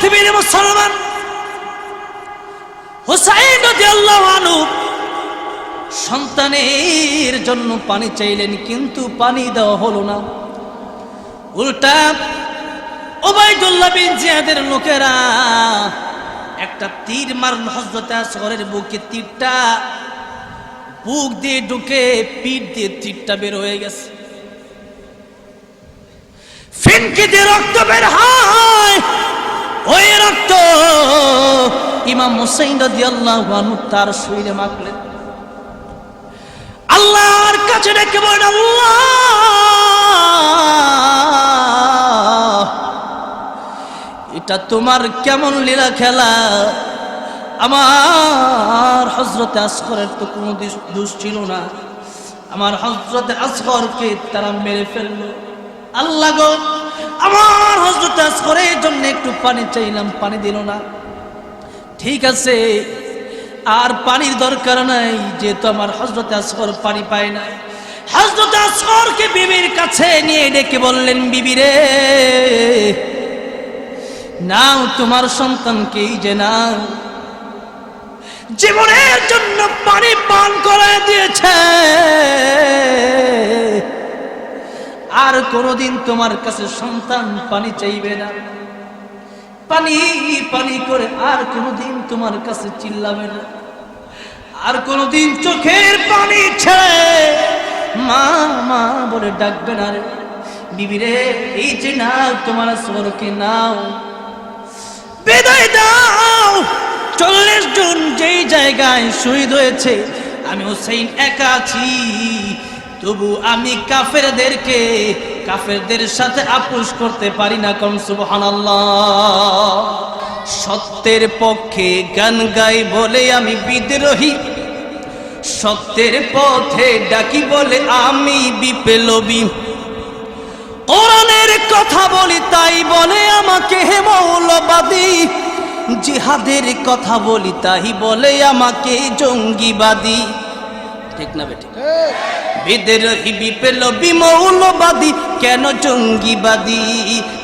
পৃথিবীর মুসলমান, হুসাইন রাদিয়াল্লাহু আনহু সন্তানের জন্য পানি চাইলেন, কিন্তু পানি দেওয়া হলো না। উল্টা উবাইদুল্লাহ বিন জিয়াদের লোকেরা একটা তীর মারল হযরত আসগরের বুকে। তীরটা বুক দিয়ে ঢুকে পিঠ দিয়ে তীরটা বের হয়ে গেছে। ফিনকি দিয়ে রক্ত বের হয়। ওই রক্ত ইমাম হুসাইন রাদিয়াল্লাহু আনহু তার শরীরে মাখলেন। আল্লাহর কাছে ডেকে বলেন, আল্লাহ, এটা তোমার কেমন লীলা খেলা? আমার হযরত আসগরের তো কোনো দোষ ছিল না, আমার হযরত আসগরকে তারা মেরে ফেললো। আল্লাহ গো, আমার হযরত আসগরের জন্য একটু পানি চাইলাম, পানি দিল না। ঠিক আছে, আর পানির দরকার নাই, যেহেতু আমার হযরত আসগর পানি পায় না। হযরত আসগরকে বিবির কাছে নিয়ে ডেকে বললেন, বিবি রে, নাও তোমার সন্তানকে, যে নাও, জীবনের জন্য পানি পান করে দিয়েছে, আর কোনদিন তোমার কাছে সন্তান পানি চাইবে না। পানি পানি করে আর কোনদিন তোমার কাছে চিল্লাবে না, আর কোনদিন চোখের পানি ছেড়ে মা মা বলে ডাকবে না। রে বিবি রে, এই যে নাও তোমার আসগরকে, নাও, বিদায় দাও। 40 জন যেই জায়গায় শহীদ হয়েছে, আমি হুসাইন একা আছি, তবু আমি কাফেরদের সাথে আপোষ করতে পারি না। কোন সুবহানাল্লাহ। সত্যের পক্ষে গান গাই বলে আমি বিদ্রোহী, সত্যের পথে ডাকি বলে আমি বিপ্লবী, কোরআনের কথা বলি তাই বলে আমাকে হে মৌলবাদী, জিহাদের কথা বলি তাই বলে আমাকে জঙ্গিবাদী। ঠিক না বেটি? বিদ্রোহী বিপ্লবী মৌলবাদী কেন জঙ্গিবাদী?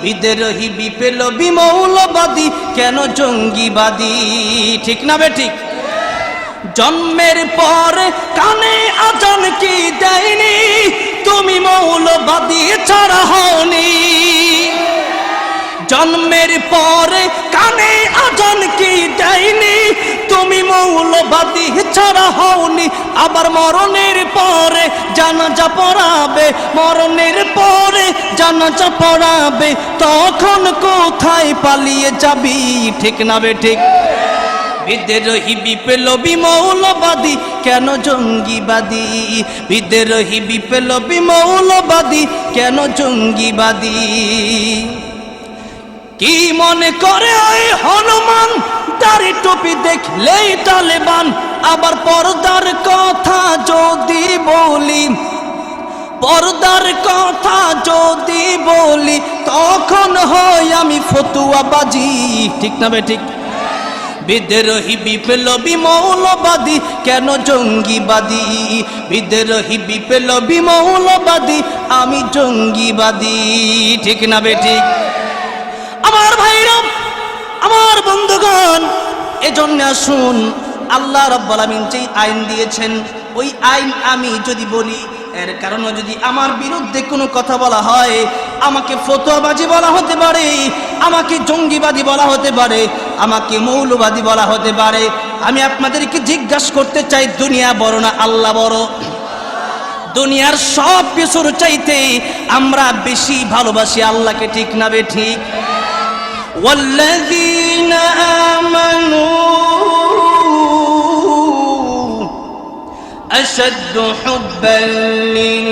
বিদ্রোহী বিপ্লবী মৌলবাদী কেন জঙ্গিবাদী? ঠিক না বেঠিক? জন্মের পর কানে আজান কি দেয়নি, তুমি মৌলবাদী ছাড়া হওনি। জন্মের পরে কানে আজান কি দেয়নি, তুমি মৌলবাদী ছাড়া হওনি। আবার মরণের পরে জানাজা পড়াবে, মরণের পরে জানাজা পড়াবে, তখন কোথায় পালিয়ে যাবি? ঠিক না বেঠিক? বিদ্রোহী বিপ্লবী মৌলবাদী কেন জঙ্গিবাদী? বিদ্রোহী বিপ্লবী মৌলবাদী কেন জঙ্গিবাদী? কি মনে করে ওই হনুমান, দাড়ি টুপি দেখলেই তালেবান? আবার পর্দার কথা যদি বলি, পর্দার কথা যদি বলি, তখন হয় আমি ফতুয়াবাজি। ঠিক না বেঠিক? বিদ্রোহী বিপ্লবী মৌলবাদী কেন জঙ্গিবাদী? বিদ্রোহী বিপ্লবী মৌলবাদী আমি জঙ্গিবাদী। ঠিক না বেঠিক? আমার ভাইরা, আমার বন্ধুগণ, এজন্য আসুন, আল্লাহ রাব্বুল আমিন যে আইন দিয়েছেন, ওই আইন আমি যদি বলি, এর কারণে যদি আমার বিরুদ্ধে কোনো কথা বলা হয়, আমাকে ফতোয়াবাজি বলা হতে পারে, আমাকে জঙ্গিবাদী বলা হতে পারে, আমাকে মৌলবাদী বলা হতে পারে। আমি আপনাদেরকে জিজ্ঞাসা করতে চাই, দুনিয়া বড় না আল্লাহ বড়? দুনিয়ার সব কিছুর চাইতে আমরা বেশি ভালোবাসি আল্লাহকে। ঠিক না বেঠিক? والذين آمنوا أشد حبا لله।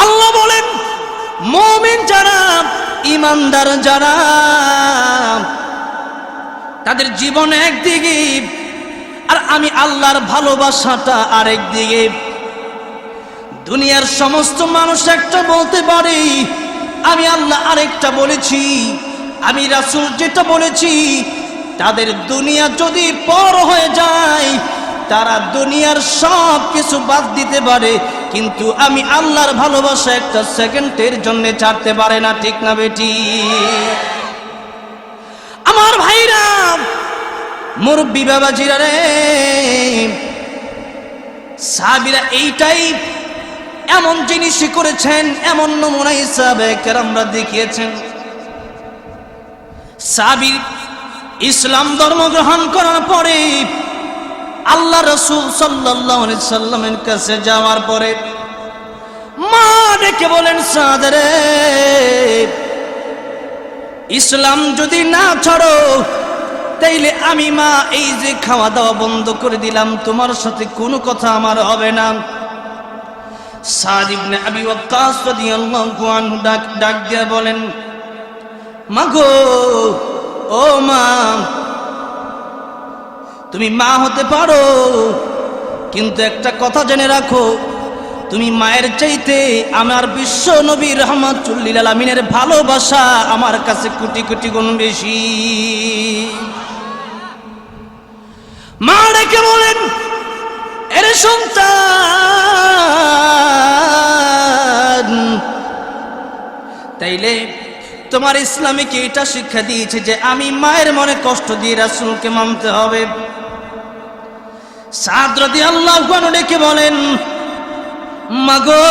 আল্লাহ বলেন, মুমিন যারা, ঈমানদার যারা, তাদের জীবন একদিকে, আর আমি আল্লাহর ভালোবাসাটা আরেক দিকে। দুনিয়ার সমস্ত মানুষ একটা বলতে পারে, আমি আল্লাহ আরেকটা বলেছি, আমি রাসূল যেটা বলেছি। তাদের দুনিয়া যদি পর হয়ে যায়, তারা দুনিয়ার সব কিছু বাদ দিতে পারে, কিন্তু আমি আল্লাহর ভালোবাসা একটা সেকেন্ডের জন্য ছাড়তে পারে না। ঠিক না বেটি? আমার ভাইরা, মুরব্বী বাবাজিরা রে, সাহাবীরা এইটাই এমন জিনিসই করেছেন, এমন নমুনাই সাহাবায়ে কেরামরা দেখিয়েছেন। সাহাবী ইসলাম ধর্ম গ্রহণ করার পরে আল্লাহ রাসূল সাল্লাল্লাহু আলাইহি সাল্লামের কাছে যাওয়ার পরে মা ডেকে বলেন, সাদ রে, ইসলাম যদি না ছাড়ো তাইলে আমি মা এই যে খাওয়া দাওয়া বন্ধ করে দিলাম, তোমার সাথে কোনো কথা আমার হবে না। সাদ ইবনে আবি ওয়াক্কাস রাদিয়াল্লাহু আনহু ডাক দিয়ে বলেন, মা গো, ও মা, তুমি মা হতে পারো, কিন্তু একটা কথা জেনে রাখো, তুমি মায়ের চাইতে আমার বিশ্ব নবী রাহমাতুল লিল আলামিনের ভালোবাসা আমার কাছে কোটি কোটি গুণ বেশি। মা ডেকে বলেন, এরে সন্তান, তাইলে তোমার ইসলামে কি এটা শিক্ষা দিয়েছে যে আমি মায়ের মনে কষ্ট দিয়ে রাসূলকে মানতে হবে? সাদ রাদিয়াল্লাহু আনহু ডেকে বলেন, মাগো,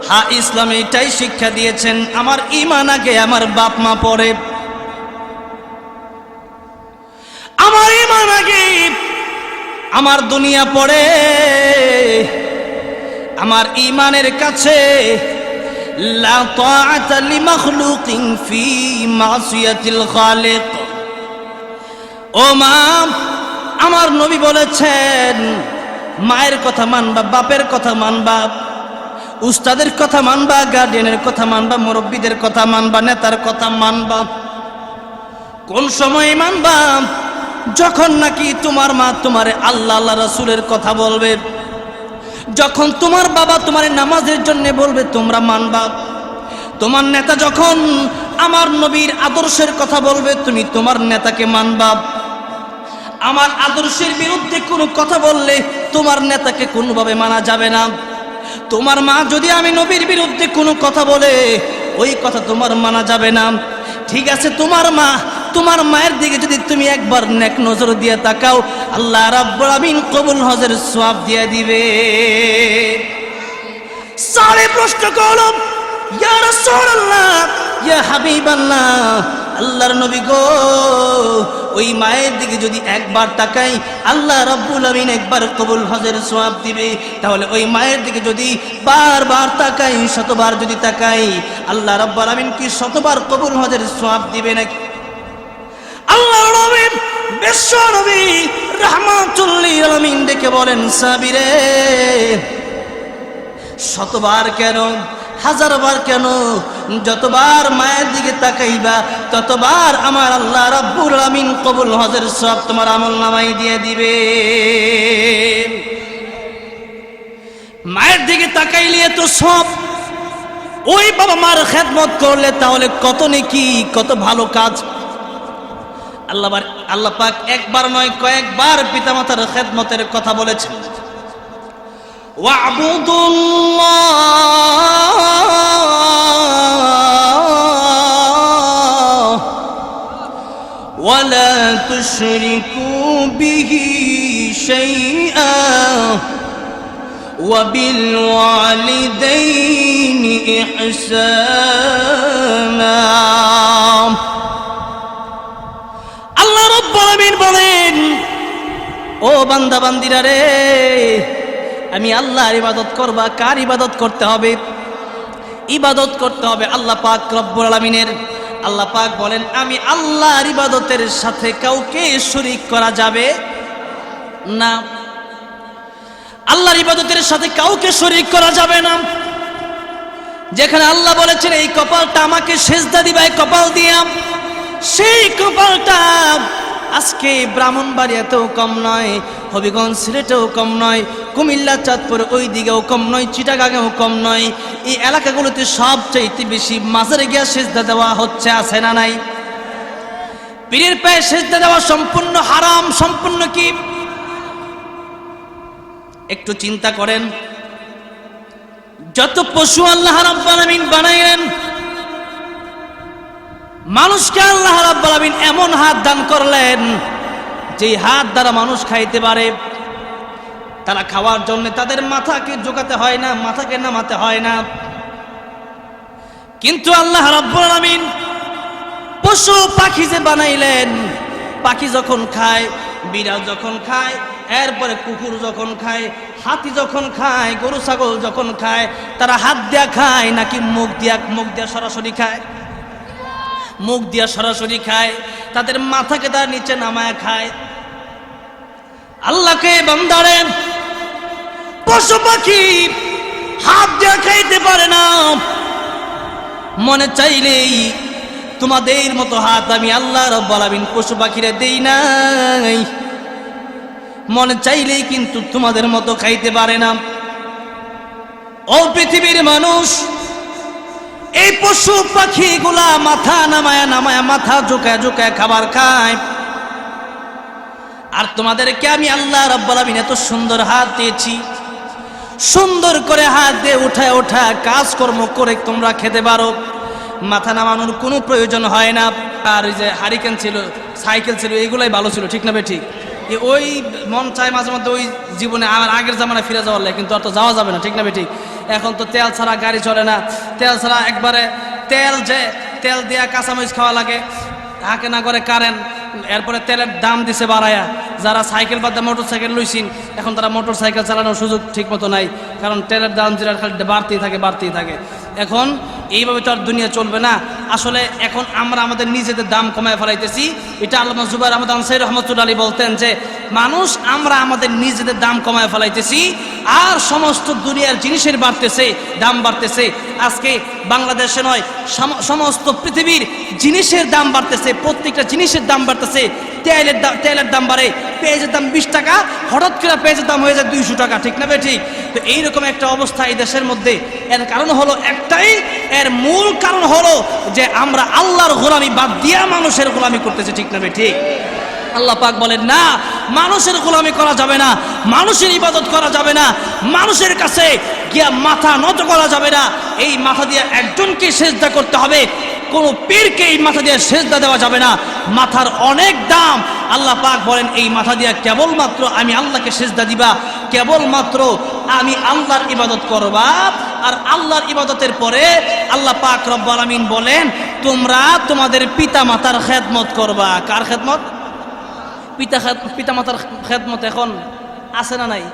হ্যাঁ, ইসলামে এটাই শিক্ষা দিয়েছেন আমার ঈমান আগে আমার বাপ মা পরে, আমার ঈমান আগে আমার দুনিয়া পড়ে। আমার ঈমানের কাছে লা তাআতা লিমাখলুকিন ফি মাসিয়াতিল খালিক। ও মা, আমার নবী বলেছেন মায়ের কথা মানবা, বাপের কথা মানবা, উস্তাদের কথা মানবা, গার্ডিয়ানের কথা মানবা, মুরব্বীদের কথা মানবা, নেতার কথা মানবা। কোন সময় মানবা? যখন নাকি তোমার মা তোমারে আল্লাহ আল্লাহ রাসূলের কথা বলবে, যখন তোমার বাবা তোমার নামাজের জন্য বলবে তোমরা মানবা, তোমার নেতা যখন আমার নবীর আদর্শের কথা বলবে তুমি তোমার নেতাকে মানবা। আমার আদর্শের বিরুদ্ধে কোনো কথা বললে তোমার নেতাকে কোনোভাবে মানা যাবে না। তোমার মা যদি আমি নবীর বিরুদ্ধে কোনো কথা বলে ওই কথা তোমার মানা যাবে না। ঠিক আছে, তোমার মায়ের দিকে যদি তুমি একবার নেক নজর দিয়ে তাকাও, আল্লাহ রাব্বুল আমিন কবুল হজের সওয়াব দিয়ে দিবে। সারে প্রশ্ন করলো, ইয়া রাসূলুল্লাহ, ইয়া হাবিবাল্লাহ, আল্লাহর নবী গো, ওই মায়ের দিকে যদি একবার তাকাই আল্লাহ রাব্বুল আমিন একবার কবুল হজের সওয়াব দিবে, তাহলে ওই মায়ের দিকে যদি বারবার তাকাই, শতবার যদি তাকাই, আল্লাহ রাব্বুল আমিন কি শতবার কবুল হজের সওয়াব দিবে নাকি? আল্লাহর নবী বিশ্ব নবী রাহমাতুল লিল আলামিন ডেকে বলেন, সাহাবীরে, শতবার কেন, হাজারবার কেন, যতবার মায়ের দিকে তাকাইবা ততবার আমার আল্লাহ রাব্বুল আমিন কবুল হজের সওয়াব তোমার আমলনামায় দিয়ে দিবে। মায়ের দিকে তাকাইলে তো সব, ওই বাবা মার খেদমত করলে তাহলে কত নেকি, কত ভালো কাজ। আল্লাহ পাক একবার নয় কয়েকবার পিতামাতার খেদমতের কথা বলেছেন। ওয়া'বুদুল্লাহ ওয়ালা তুশরিকু বিহি শাইআ ওয়াবিল ওয়ালিদাইনি ইহসানা। আল্লাহ রাব্বুল আমিন বলেন, ও বান্দা বান্দিরা রে, আমি আল্লাহর ইবাদত করবা। কার ইবাদত করতে হবে? ইবাদত করতে হবে আল্লাহ পাক রব্বুল আলামিনের। আল্লাহ পাক বলেন, আমি আল্লাহর ইবাদতের সাথে কাউকে শরীক করা যাবে না। আল্লাহর ইবাদতের সাথে কাউকে শরীক করা যাবে না। যেখানে আল্লাহ বলেছেন এই কপালটা আমাকে সেজদা দিবা, এই কপাল দিয়া, সেই কপালটা আজকে ব্রাহ্মণবাড়িয়াতেও কম নয়, হবিগঞ্জ সিলেটেও কম নয়, কুমিল্লা চাঁদপুর ওই দিকেও কম নয়, চিটাগাঙেও কম নয়। এই এলাকাগুলোতে সবচাইতে বেশি মাজারে গিয়া সেজদা দেওয়া হচ্ছে, আছে না নাই? পীরের পায়ে সেজদা দেওয়া সম্পূর্ণ হারাম, সম্পূর্ণ কি? একটু চিন্তা করেন, যত পশু আল্লাহ রাব্বুল আলামিন বানাইলেন, মানুষকে আল্লাহ রাব্বুল আলামিন এমন হাত দান করলেন যে হাত দ্বারা মানুষ খাইতে পারে। তারা খাওয়ার জন্য তাদের মাথাকে ঝোঁকাতে হয় না, মাথাকে নামাতে হয় না। কিন্তু আল্লাহ রাব্বুল আলামিন পশু পাখি যে বানাইলেন, পাখি যখন খায়, বিড়াল যখন খায়, এরপরে কুকুর যখন খায়, হাতি যখন খায়, গরু ছাগল যখন খায়, তারা হাত দিয়া খায় নাকি মুখ দিয়া সরাসরি খায়? মুখ দিয়া সরাসরি খায়। তাদের মাথাকে তার নিচে নামায় খায়। আল্লাহকে বান্দারে পশু পাখি হাত দিয়া খাইতে পারে না। মনে চাইলেই তোমাদের মতো হাত আমি আল্লাহ রাব্বুল আলামিন পশু পাখিরে দেই নাই। মনে চাইলেই কিন্তু তোমাদের মতো খাইতে পারে না। ও পৃথিবীর মানুষ, এই পশু পাখিগুলা মাথা নামায়া নামায়া, মাথা ঝুঁকায় ঝুঁকায় খাবার খায়। আর তোমাদেরকে আমি আল্লাহ রাব্বুল আলামিন এত সুন্দর হাত দিয়েছি, সুন্দর করে হাত দিয়ে উঠায় উঠা কাজকর্ম করে তোমরা খেতে পারো। মাথা নামানোর কোনো প্রয়োজন হয় না। আর ওই যে হারিকেন ছিল, সাইকেল ছিল, এগুলাই ভালো ছিল, ঠিক না বে ঠিক? ওই মন চায় মাঝে মধ্যে ওই জীবনে আমার আগের জামানায় ফিরে যাওয়ার লাগে, কিন্তু আর তো যাওয়া যাবে না, ঠিক না বে ঠিক? এখন তো তেল ছাড়া গাড়ি চলে না। তেল ছাড়া একবারে তেল দিয়া কাঁচামরিচ খাওয়া লাগে, হাঁকে না করে কারেন্ট। এরপরে তেলের দাম দিছে বাড়ায়া। যারা সাইকেল বাদ দিয়ে মোটর সাইকেল লইছেন, এখন তারা মোটর সাইকেল চালানোর সুযোগ ঠিক মতো নাই, কারণ তেলের দাম যেটা খালি বাড়তেই থাকে। এখন এইভাবে তো আর দুনিয়া চলবে না। আসলে এখন আমরা আমাদের নিজেদের দাম কমায় ফেলাইতেছি। এটা আল্লামা জুবাইর আহমদ আনসারী রাহমাতুল্লাহ আলাইহি বলতেন যে আমরা আমাদের নিজেদের দাম কমায় ফেলাইতেছি, আর সমস্ত দুনিয়ার জিনিসের দাম বাড়তেছে। আজকে বাংলাদেশে নয়, সমস্ত পৃথিবীর জিনিসের দাম বাড়তেছে। প্রত্যেকটা জিনিসের দাম বাড়তেছে। তেলের দাম বাড়ে, পেঁয়াজের দাম 20 টাকা, হঠাৎ করে পেঁয়াজের দাম হয়ে যায় 200 টাকা, ঠিক না বে ঠিক? তো এইরকম একটা অবস্থা এই দেশের মধ্যে। এর কারণ হলো একটাই, এর মূল কারণ হলো যে আমরা আল্লাহর গোলামি বাদ দিয়া মানুষের গোলামি করতেছি, ঠিক না বে ঠিক? আল্লাহ পাক বলেন না, মানুষের গোলামি করা যাবে না, মানুষের ইবাদত করা যাবে না, মানুষের কাছে গিয়া মাথা নত করা যাবে না। এই মাথা দিয়ে একজনকে সেজদা করতে হবে, কোনো পীরকে এই মাথা দিয়ে সেজদা দেওয়া যাবে না। মাথার অনেক দাম। আল্লাহ পাক বলেন এই মাথা দিয়ে কেবলমাত্র আমি আল্লাহকে সেজদা দিবা, কেবলমাত্র আমি আল্লাহর ইবাদত করবা। আর আল্লাহর ইবাদতের পরে আল্লাহ পাক রব্বুল আলামিন বলেন তোমরা তোমাদের পিতা মাতার খেদমত করবা। কার খেদমত? পিতা মাতার খেদমত এখন আছে না নাই?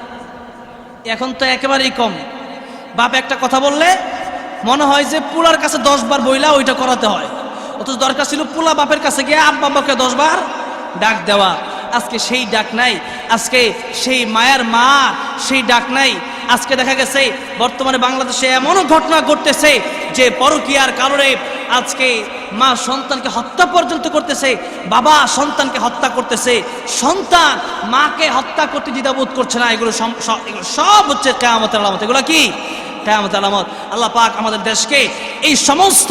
এখন তো একেবারেই কম। বাপ একটা কথা বললে মনে হয় যে পুলার কাছে 10 বার বইলা ওইটা করাতে হয়, অথচ দরকার ছিল পুলা বাপের কাছে গিয়ে আব্বা আব্বাকে 10 বার ডাক দেওয়া। আজকে সেই ডাক নাই, আজকে সেই মায়ের মা সেই ডাক নাই। আজকে দেখা গেছে বর্তমানে বাংলাদেশে এমনও ঘটনা ঘটতেছে যে পরকীয়ার কারণে আজকে মা সন্তানকে হত্যা পর্যন্ত করতেছে, বাবা সন্তানকে হত্যা করতেছে, সন্তান মাকে হত্যা করতে দ্বিধাবোধ করছে না। এগুলো সব হচ্ছে কিয়ামতের আলামত। এগুলো কি? কিয়ামতের আলামত। আল্লাহ পাক আমাদের দেশকে এই সমস্ত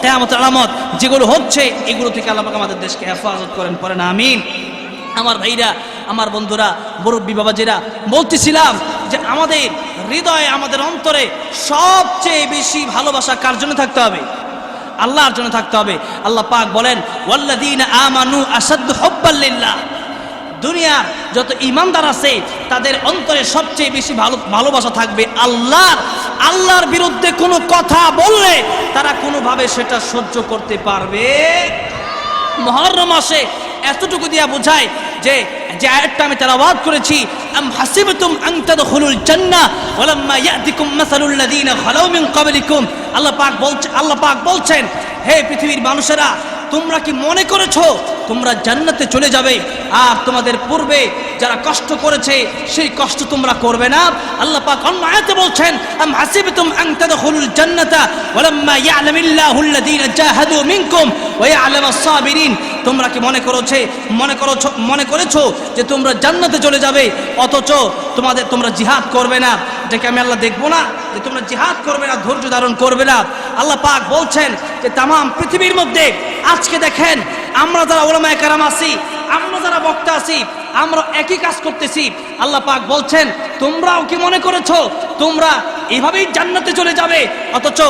কিয়ামতের আলামত যেগুলো হচ্ছে এগুলো থেকে আল্লাহ পাক আমাদের দেশকে হেফাজত করেন, পড়েন আমিন। আমার ভাইরা, আমার বন্ধুরা, মুরব্বী বাবাজিরা, বলতেছিলাম যে আমাদের হৃদয়ে, আমাদের অন্তরে সবচেয়ে বেশি ভালোবাসা কার জন্য থাকতে হবে? আল্লাহর জন্য থাকতে হবে। আল্লাহ পাক বলেন ওয়াল্লাযীনা আমানু আশাদ্দু হুব্বাল লিল্লাহ। দুনিয়ার যত ঈমানদার আছে তাদের অন্তরে সবচেয়ে বেশি ভালোবাসা থাকবে আল্লাহর বিরুদ্ধে কোনো কথা বললে তারা কোনোভাবে সেটা সহ্য করতে পারবে। মুহররম মাসে এতটুকু দিয়া বোঝায় যে আয়াতটা আমি তেলাওয়াত করেছি, আম হাসিবতুম আন তাদখুলুল জান্নাহ ওয়ালাম্মা ইয়াতিকুম মাসালুল লাযীনা খালাউ মিন ক্বাবলিকুম। আল্লাহ পাক বলছেন, হে পৃথিবীর মানুষেরা, তোমরা কি মনে করেছো তোমরা জান্নাতে চলে যাবে আর তোমাদের পূর্বে যারা কষ্ট করেছে সেই কষ্ট তোমরা করবে না? আল্লাহ পাক অন্য আয়াতে বলছেন, আম হাসিবতুম আন তাদখুলুল জান্নাতা ওয়ালাম্মা ইয়া'লামিল্লাহুল লাযীনা জাহাদু মিনকুম ওয়া ইয়া'লামাস সাবিরিন। তোমরা কি মনে করেছো যে তোমরা জান্নাতে চলে যাবে অথচ তোমরা জিহাদ করবে না? এটাকে আমি আল্লাহ দেখবো না যে তোমরা জিহাদ করবে না, ধৈর্য ধারণ করবে না? আল্লাহ পাক বলছেন যে তামাম পৃথিবীর মধ্যে আজকে দেখেন আমরা যারা উলামায়ে কেরাম আছি, আমরা যারা বক্তা আছি, আমরা একই কাজ করতেছি। আল্লাহ পাক বলছেন তোমরাও কি মনে করেছো তোমরা এভাবেই জান্নাতে চলে যাবে? অথচ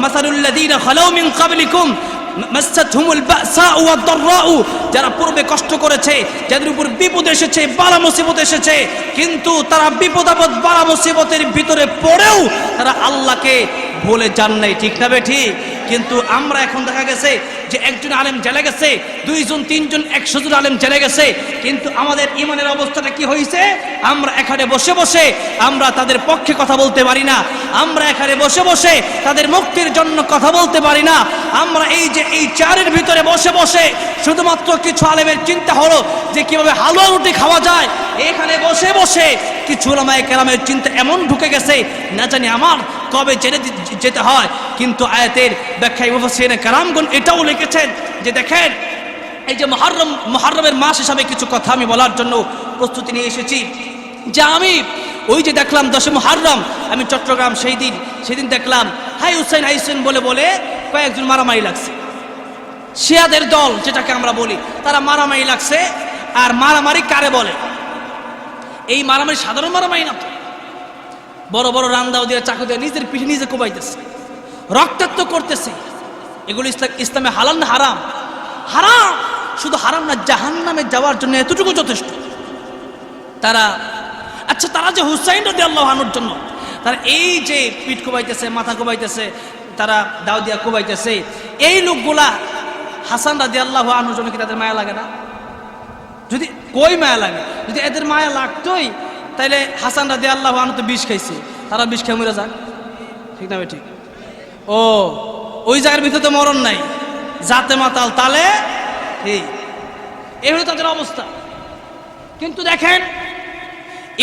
মাসালুল্লাযীনা খালাউ মিন ক্বাবলিকুম মাসাতহুমুল বাসাউ ওয়াদ-দাররাউ, যারা পূর্বে কষ্ট করেছে, যাদের উপর বিপদ এসেছে, বালা মুসিবত এসেছে, কিন্তু তারা বিপদ আপদ বালা মুসিবতের ভিতরে পড়েও তারা আল্লাহকে ভুলে যান নাই। ঠিক না ঠিক? কিন্তু আমরা এখন দেখা গেছে যে একজন আলেম জেলে গেছে, 2 জন 3 জন 100 জন আলেম জেলে গেছে, কিন্তু আমাদের ইমানের অবস্থাটা কি হয়েছে? আমরা এখানে বসে বসে আমরা তাদের পক্ষে কথা বলতে পারি না, আমরা এখানে বসে বসে তাদের মুক্তির জন্য কথা বলতে পারি না। আমরা এই যে এই চেয়ারের ভিতরে বসে বসে শুধুমাত্র কিছু আলেমের চিন্তা হলো যে কিভাবে হালুয়া রুটি খাওয়া যায়, এখানে বসে বসে কিছু উলামায়ে কেরামের চিন্তা এমন ঢুকে গেছে না জানি আমার কবে জেনে যেতে হয়। কিন্তু আয়াতের ব্যাখ্যায় মুফাসসিরিনে কেরামগণ এটাও লিখেছেন যে দেখেন এই যে মুহররমের মাস হিসাবে কিছু কথা আমি বলার জন্য প্রস্তুতি নিয়ে এসেছি। যে আমি ওই যে দেখলাম 10 মুহররম, আমি চট্টগ্রাম সেদিন দেখলাম হাই হুসাইন বলে বলে কয়েকজন মারামারি লাগছে। শিয়াদের দল যেটাকে আমরা বলি, তারা মারামারি লাগছে। আর মারামারি কারে বলে? এই মারামারি সাধারণ মারামারি না তো, বড় বড় রান্দাও দিয়ে চাকু দিয়ে নিজের পিঠে নিজে কোবাইতেছে, রক্তাক্ত করতেছে। এগুলো ইসলামে হালাল না হারাম? হারাম। শুধু হারাম না, জাহান্নামে যাওয়ার জন্য এতটুকু যথেষ্ট। তারা যে হুসাইন রাদিয়াল্লাহু আনহুর জন্য তারা এই যে পিঠ কোবাইতেছে, মাথা কোবাইতেছে, তারা দাও দিয়া কোবাইতেছে, এই লোকগুলা হাসান রাদিয়াল্লাহু আনহুর জন্য কি তাদের মায়া লাগে না? যদি কই মায়া লাগে, যদি এদের মায়া লাগতোই তাহলে হাসান রাদিয়াল্লাহু আনহু তো বিষ খাইছে, তারা বিষ খেয়ে মরে যাক। ঠিক না ঠিক? ও ওই জায়গার ভিতরে তো মরণ নাই, জাতে মাতাল তালে এই হলো তাদের অবস্থা। কিন্তু দেখেন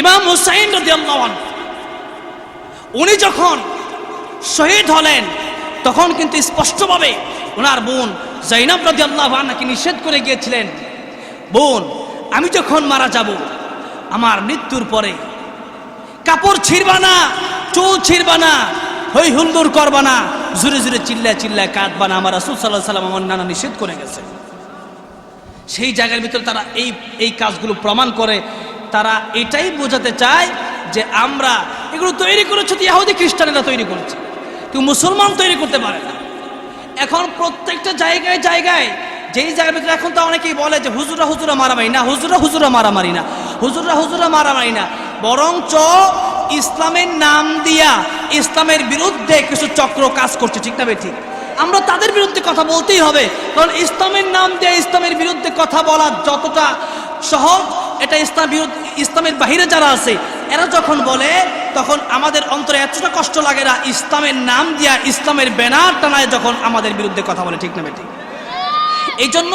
ইমাম হুসাইন রাদিয়াল্লাহু আনহু উনি যখন শহীদ হলেন তখন কিন্তু স্পষ্টভাবে ওনার বোন যায়েনব রাদিয়াল্লাহু আনহাকে নিষেধ করে গিয়েছিলেন, বোন আমি যখন মারা যাব, আমার মৃত্যুর পরে কাপড় ছিঁড়বা না, চুল ছিঁড়বা না, হই হুল্লোর করবা না, জোরে জোরে চিল্লায় কাঁদবা না, আমার রাসূল সাল্লাল্লাহু আলাইহি ওয়াসাল্লাম আমার নানা নিষেধ করে গেছে। সেই জায়গার ভিতরে তারা এই কাজগুলো প্রমাণ করে। তারা এটাই বোঝাতে চায় যে আমরা এগুলো তৈরি করেছি তো ইহুদি খ্রিস্টানেরা তৈরি করেছে, কেউ মুসলমান তৈরি করতে পারে না। এখন প্রত্যেকটা জায়গায় যেই জায়গার ভিতরে এখন তো অনেকেই বলে যে হুজুরা মারামারি না, হুজুরা মারামারি না, হুজুরা মারামারি না, বরঞ্চ ইসলামের নাম দিয়া ইসলামের বিরুদ্ধে কিছু চক্র কাজ করছে। ঠিক না ঠিক? আমরা তাদের বিরুদ্ধে কথা বলতেই হবে, কারণ ইসলামের নাম দিয়ে ইসলামের বিরুদ্ধে কথা বলা যতটা সহজ, এটা ইসলামের বাহিরে যারা আছে এরা যখন বলে তখন আমাদের অন্তরে এতটা কষ্ট লাগে না ইসলামের নাম দিয়া ইসলামের ব্যানার টানায় যখন আমাদের বিরুদ্ধে কথা বলে। ঠিক না ঠিক? এই জন্য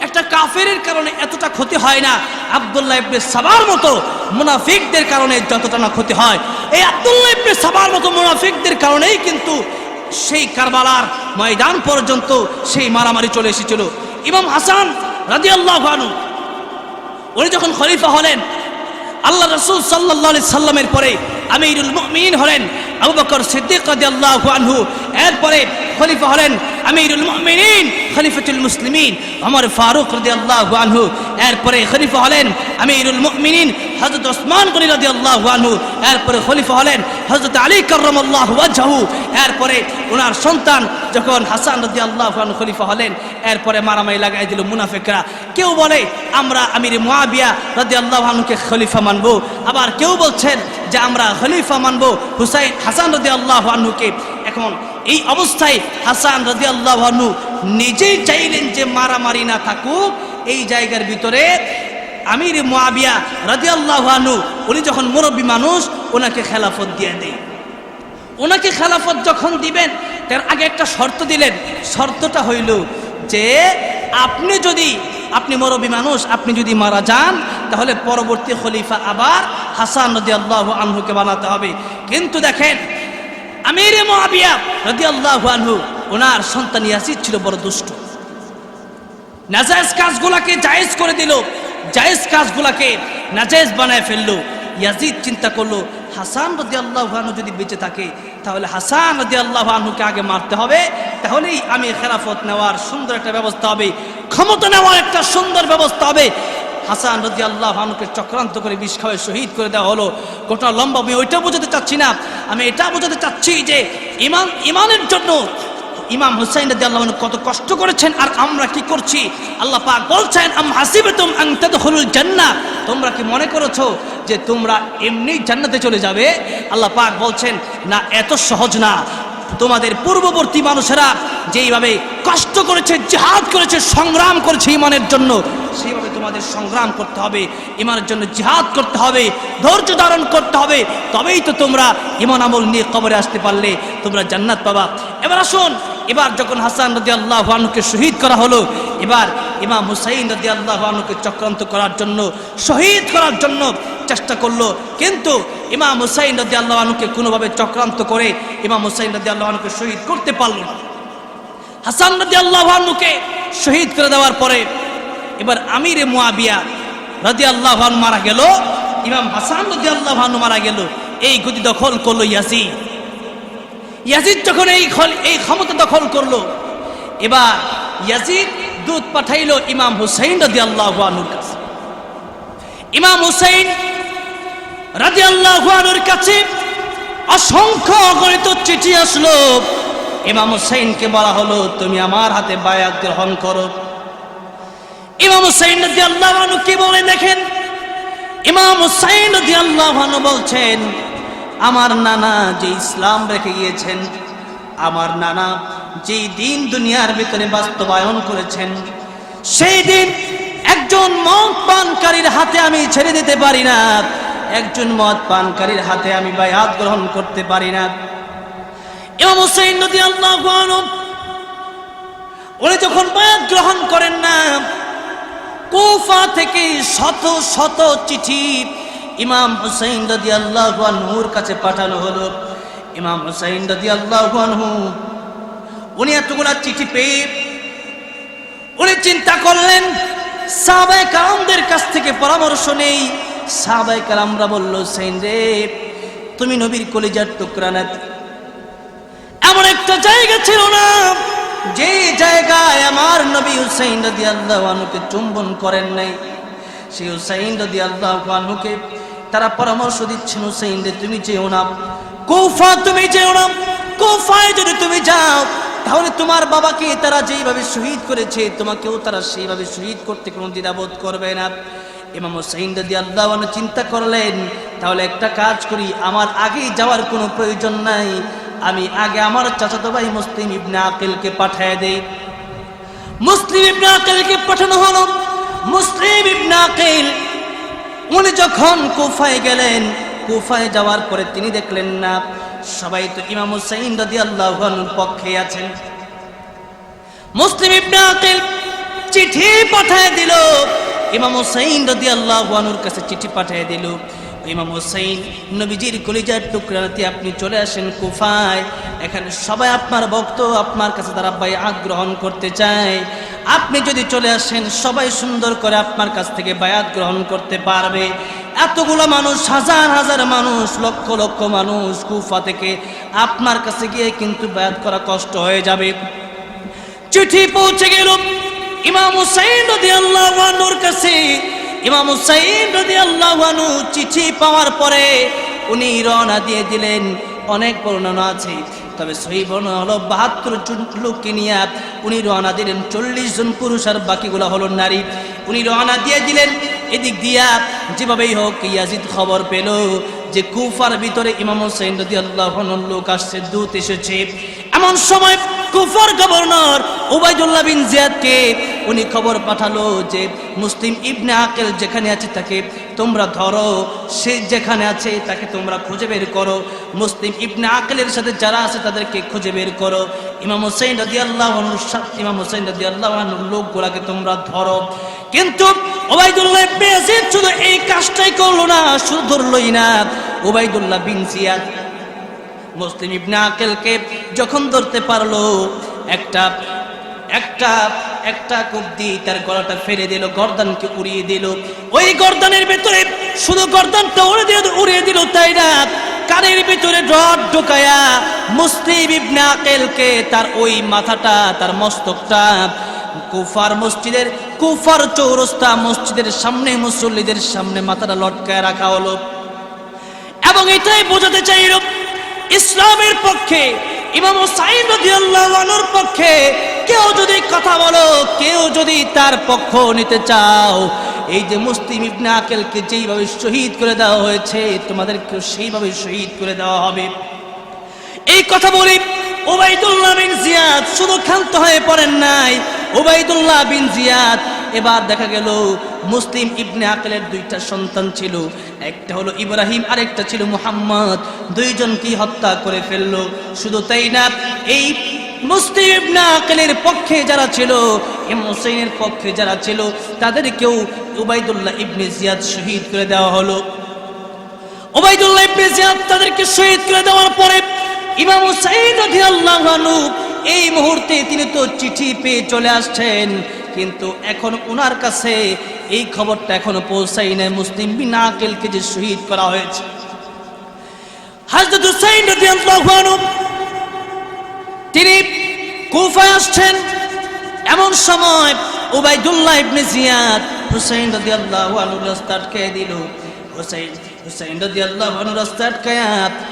একটা কাফেরের কারণে এতটা ক্ষতি হয় না, আব্দুল্লাহ ইবনে সাবার মতো মুনাফিকদের কারণে যতটা না ক্ষতি হয়, এই আব্দুল্লাহ ইবনে সাবার মতো মুনাফিকদের কারণেই কিন্তু সেই কারবালার ময়দান পর্যন্ত সেই মারামারি চলে এসেছিল। ইমাম হাসান রাদিয়াল্লাহু আনহু উনি যখন খলিফা হলেন, আল্লাহ রাসূল সাল্লাল্লাহু আলাইহি সাল্লামের পরে আমিরুল মুমিনিন হলেন আবু বকর সিদ্দিক রাদিয়াল্লাহু আনহু, এরপরে খলিফা হলেন আমিরুল মুমিনিন খলিফাতুল মুসলিমিন ওমর ফারুক রাদিয়াল্লাহু আনহু, এরপরে খলিফা হলেন আমিরুল মুমিনিন হযরত ওসমান গনি রাদিয়াল্লাহু আনহু, এরপরে খলিফা হলেন হযরত আলী কাররামাল্লাহু ওয়াজহু, এরপরে ওনার সন্তান যখন হাসান রাদিয়াল্লাহু আনহু খলিফা হলেন, এরপরে মারামারি লাগাই দিল মুনাফিকরা। কেউ বলে আমরা আমির মুয়াবিয়া রাদিয়াল্লাহু আনহুকে খলিফা মানব, আবার কেউ বলছেন যে আমরা খলিফা মানব হাসান রাদিয়াল্লাহু আনহুকে। এখন এই অবস্থায় হাসান রাদিয়াল্লাহু আনহু নিজেই চাইলেন যে মারামারি না থাকুক এই জায়গার ভিতরে। আমির মুয়াবিয়া রাদিয়াল্লাহু আনহু উনি যখন মুরব্বী মানুষ, ওনাকে খেলাফত দিয়ে দেয়। ওনাকে খেলাফত যখন দিবেন তার আগে একটা শর্ত দিলেন, শর্তটা হইল যে আপনি মুরব্বী মানুষ, আপনি যদি মারা যান তাহলে পরবর্তী খলিফা আবার হাসান রাদিয়াল্লাহু আনহুকে বানাতে হবে। কিন্তু দেখেন আমির মুয়াবিয়া রাদিয়াল্লাহু আনহু ওনার সন্তান ইয়াজিদ ছিল বড় দুষ্ট, নাজায়েজ কাজগুলোকে জায়েজ করে দিল, জায়েজ কাজগুলোকে নাজায়েজ বানায় ফেললো। ইয়াজিদ চিন্তা করলো হাসান রাদিয়াল্লাহু আনহু যদি বেঁচে থাকে তাহলে হাসান রাদিয়াল্লাহু আনহুকে আগে মারতে হবে, তাহলেই আমি খেলাফত নেওয়ার সুন্দর একটা ব্যবস্থা হবে, ক্ষমতা নেওয়ার একটা সুন্দর ব্যবস্থা হবে। হাসান রাদিয়াল্লাহু আনহুকে চক্রান্ত করে বিষ খাওয়ায় শহীদ করে দেওয়া হলো। ঘটনা লম্বা, আমি ওইটা বোঝাতে চাচ্ছি না, আমি এটা বোঝাতে চাচ্ছি যে ইমানের জন্য ইমাম হুসাইন রাদিয়াল্লাহু আনহু কত কষ্ট করেছেন আর আমরা কি করছি। আল্লাহ পাক বলছেন, আম হাসিবতুম আন তাদখুলুল জান্নাহ, তোমরা কি মনে করেছো যে তোমরা এমনি জান্নাতে চলে যাবে? আল্লাহ পাক বলছেন, না, এত সহজ না। তোমাদের পূর্ববর্তী মানুষেরা যেইভাবে কষ্ট করেছে, জিহাদ করেছে, সংগ্রাম করেছে ইমানের জন্য, সেইভাবে তোমাদের সংগ্রাম করতে হবে, ইমানের জন্য জিহাদ করতে হবে, ধৈর্য ধারণ করতে হবে, তবেই তো তোমরা ইমান আমল নিয়ে কবরে আসতে পারলে তোমরা জান্নাত পাবা। এবার আসুন, এবার যখন হাসান রাদিয়াল্লাহু আনহুকে শহীদ করা হলো, এবার ইমাম হুসাইন রাদিয়াল্লাহু আনহুকে চক্রান্ত করার জন্য, শহীদ করার জন্য চেষ্টা করলো, কিন্তু ইমাম হুসাইন রাদিয়াল্লাহু আনহুকে কোনোভাবে চক্রান্ত করে ইমাম হুসাইন রাদিয়াল্লাহু আনহুকে শহীদ করতে পারলো না। হাসান রাদিয়াল্লাহু আনহুকে শহীদ করে দেওয়ার পরে এবার আমিরে মুয়াবিয়া রাদিয়াল্লাহু আনহু মারা গেল, ইমাম হাসান রাদিয়াল্লাহু আনহু মারা গেল। এই গদি দখল করলো ইয়াজিদ। ইয়াজিদ যখন এই ক্ষমতা দখল করলো, এবার ইয়াজিদ দূত পাঠাইলো ইমাম হুসাইন রাদিয়াল্লাহু আনহুর কাছে। ইমাম হুসাইন রাদিয়াল্লাহু আনহুর কাছে অসংখ্য অগণিত চিঠি আসলো। ইমাম হুসাইনকে বলা হলো, তুমি আমার হাতে বায়াত গ্রহণ করো। ইমাম হুসাইন রাদিয়াল্লাহু আনহু কি বলে দেখেন। ইমাম হুসাইন রাদিয়াল্লাহু আনহু বলছেন, আমার নানা যে ইসলাম রেখে গিয়েছেন, আমার নানা যেই দিন দুনিয়ার ভিতরে বাস্তবায়ন করেছেন, সেই দিন একজন মদ পানকারীর হাতে আমি ছেড়ে দিতে পারি না, একজন মদ পানকারীর হাতে আমি বায়াত গ্রহণ করতে পারি না। ইমাম হুসাইন রাদিয়াল্লাহু আনহু উনি যখন বায়াত গ্রহণ করেন না, কুফা থেকে শত শত চিঠি ইমাম হুসাইন রাদিয়াল্লাহু আনহুর কাছে পাঠানো হলো। ইমাম হুসাইন রাদিয়াল্লাহু আনহু উনি এতগুলা চিঠি পেয়ে উনি চিন্তা করলেন, সাহাবায়ে কেরামদের কাছ থেকে পরামর্শ নেই। সাহাবায়ে কেরামরা বলল, হুসাইন রে, তুমি নবীর কলিজার টুকরা না। এমন একটা জায়গা ছিল না যে জায়গায় আমার নবী হুসাইন রাদিয়াল্লাহু আনহুকে চুম্বন করেন নাই। সেই হুসাইন রাদিয়াল্লাহু আনহুকে তারা পরামর্শ দিচ্ছেন, হুসাইন রে, তুমি যেও না কুফা, তুমি যেও না। কুফায় যদি তুমি যাও তাহলে তোমার বাবাকে তারা যেইভাবে শহীদ করেছে, তোমাকেও তারা সেইভাবে শহীদ করতে কোনো দ্বিধাবোধ করবে না। ইমাম হুসাইন রাদিয়াল্লাহু আনহু চিন্তা করলেন, তাহলে একটা কাজ করি, আমার আগেই যাওয়ার কোনো প্রয়োজন নাই, আমি আগে আমার চাচাতো ভাই মুসলিম ইবনে আকিলকে পাঠিয়ে দেই। মুসলিম ইবনে আকিলকে পাঠানো হলো। মুসলিম ইবনে আকিল উনি যখন কুফায় গেলেন, কুফায় যাওয়ার পরে তিনি দেখলেন না সবাই তো ইমাম হুসাইন রাদিয়াল্লাহু আনহুর পক্ষে আছেন। মুসলিম ইবনে আকিল চিঠি পাঠিয়ে দিল, ইমাম হুসাইন রাদিয়াল্লাহু আনহুর কাছে চিঠি পাঠিয়ে দিল, ইমাম হুসাইন নবীজির কলিজার টুকরা নাতি, আপনি চলে আসেন কুফায়, এখানে সবাই আপনার ভক্ত, আপনার কাছে তারা বায়াত গ্রহণ করতে চায়। আপনি যদি চলে আসেন, সবাই সুন্দর করে আপনার কাছ থেকে বায়াত গ্রহণ করতে পারবে। এতগুলো মানুষ, হাজার হাজার মানুষ, লক্ষ লক্ষ মানুষ কুফা থেকে আপনার কাছে গিয়ে কিন্তু বায়াত করা কষ্ট হয়ে যাবে। চিঠি পৌঁছে গেল ইমাম হুসাইন রাদিয়াল্লাহু আনহুর কাছে। ইমাম হুসাইন রাদিয়াল্লাহু আনহু চিঠি পাওয়ার পরে উনি রওনা দিয়ে দিলেন। অনেক বর্ণনা আছে, তবে সহি বর্ণনা হলো ৭২ জন লোককে নিয়ে উনি রওনা দিলেন। ৪০ জন পুরুষ আর বাকিগুলো হলো নারী। উনি রওনা দিয়ে দিলেন। এদিক দিয়া যেভাবেই হোক ইয়াজিদ খবর পেল যে কুফার ভিতরে ইমাম হুসাইন রাদিয়াল্লাহু আনহুর লোক আসছে, দূত এসেছে। এমন সময় কুফার গভর্নর উবাইদুল্লাহ বিন জিয়াদকে উনি খবর পাঠালো যে মুসলিম ইবনে আকিল যেখানে আছে তাকে তোমরা ধরো, সে যেখানে আছে তাকে তোমরা খুঁজে বের করো। মুসলিম ইবনে আকিলের সাথে যারা আছে তাদেরকে খুঁজে বের করো। ইমাম হুসাইন রাদিয়াল্লাহু আনহুর লোকগুলাকে তোমরা ধরো। কিন্তু উবাইদুল্লাহ ইবনে জিয়াদ শুধু এই কাজটাই করলো না, শুধু ধরলই না, উবাইদুল্লাহ বিন জিয়াদ মুসলিম ইবনে আকিলকে যখন ধরতে পারলো, একটা একটা একটা কুপ দিয়ে তার গলাটা ফেলে দিল, গর্দানকে উড়িয়ে দিল। ওই গর্দানের ভেতরে শুধু গর্দানটা উড়িয়ে দিল তাই না, কানের ভিতরে রড ঢুকায়া মুসলিম ইবনে আকিলকে তার ওই মাথাটা, তার মস্তকটা কুফার মসজিদের, কুফার চৌরাস্তা মসজিদের সামনে মুসল্লিদের সামনে মাথাটা লটকায় রাখা হলো। এবং এটাই বোঝাতে চাইল ইসলামের পক্ষে, ইমাম হুসাইন রাদিয়াল্লাহু আনহুর পক্ষে কেউ যদি কথা বলো, কেউ যদি তার পক্ষ নিতে চাও, এই যে মুসলিম ইবনে আকিলকে যেইভাবে শহীদ করে দেওয়া হয়েছে তোমাদেরকেও সেইভাবে শহীদ করে দেওয়া হবে। এই কথা বলি উবাইদুল্লাহ বিন জিয়াদ শুধু ক্ষান্ত হয়ে পড়েন নাই। উবাইদুল্লাহ বিন জিয়াদ এবার দেখা গেল মুসলিম ইবনে আকিলের দুইটা সন্তান ছিল, একটা হলো ইব্রাহিম আর একটা ছিল মুহাম্মদ, দুইজনকেই হত্যা করে ফেললো। শুধু তাই না, এই মুসলিম ইবনে আকিলের পক্ষে যারা ছিল, ইমাম হুসাইনের পক্ষে যারা ছিল, তাদেরকেও উবাইদুল্লাহ ইবনে জিয়াদ শহীদ করে দেওয়া হলো। উবাইদুল্লাহ ইবনে জিয়াদ তাদেরকে শহীদ করে দেওয়ার পরে ইমাম হুসাইন রাদিয়াল্লাহু আনহু এই মুহূর্তে তিনি তো চিঠি পেয়ে চলে আসছেন, কিন্তু এখন ওনার কাছে এই খবরটা এখনো পৌঁছায় নাই মুসলিম ইবনে আকিলকে যে শহীদ করা হয়েছে। হযরত হুসাইন রাদিয়াল্লাহু আনহু তিনি কুফায় আসছেন। এমন সময় উবাইদুল্লাহ ইবনে জিয়াদ হুসাইন রাদিয়াল্লাহু আনহু রাস্তা আটকে দিল। হুসাইন রাদিয়াল্লাহু আনহু রাস্তা আটকায়া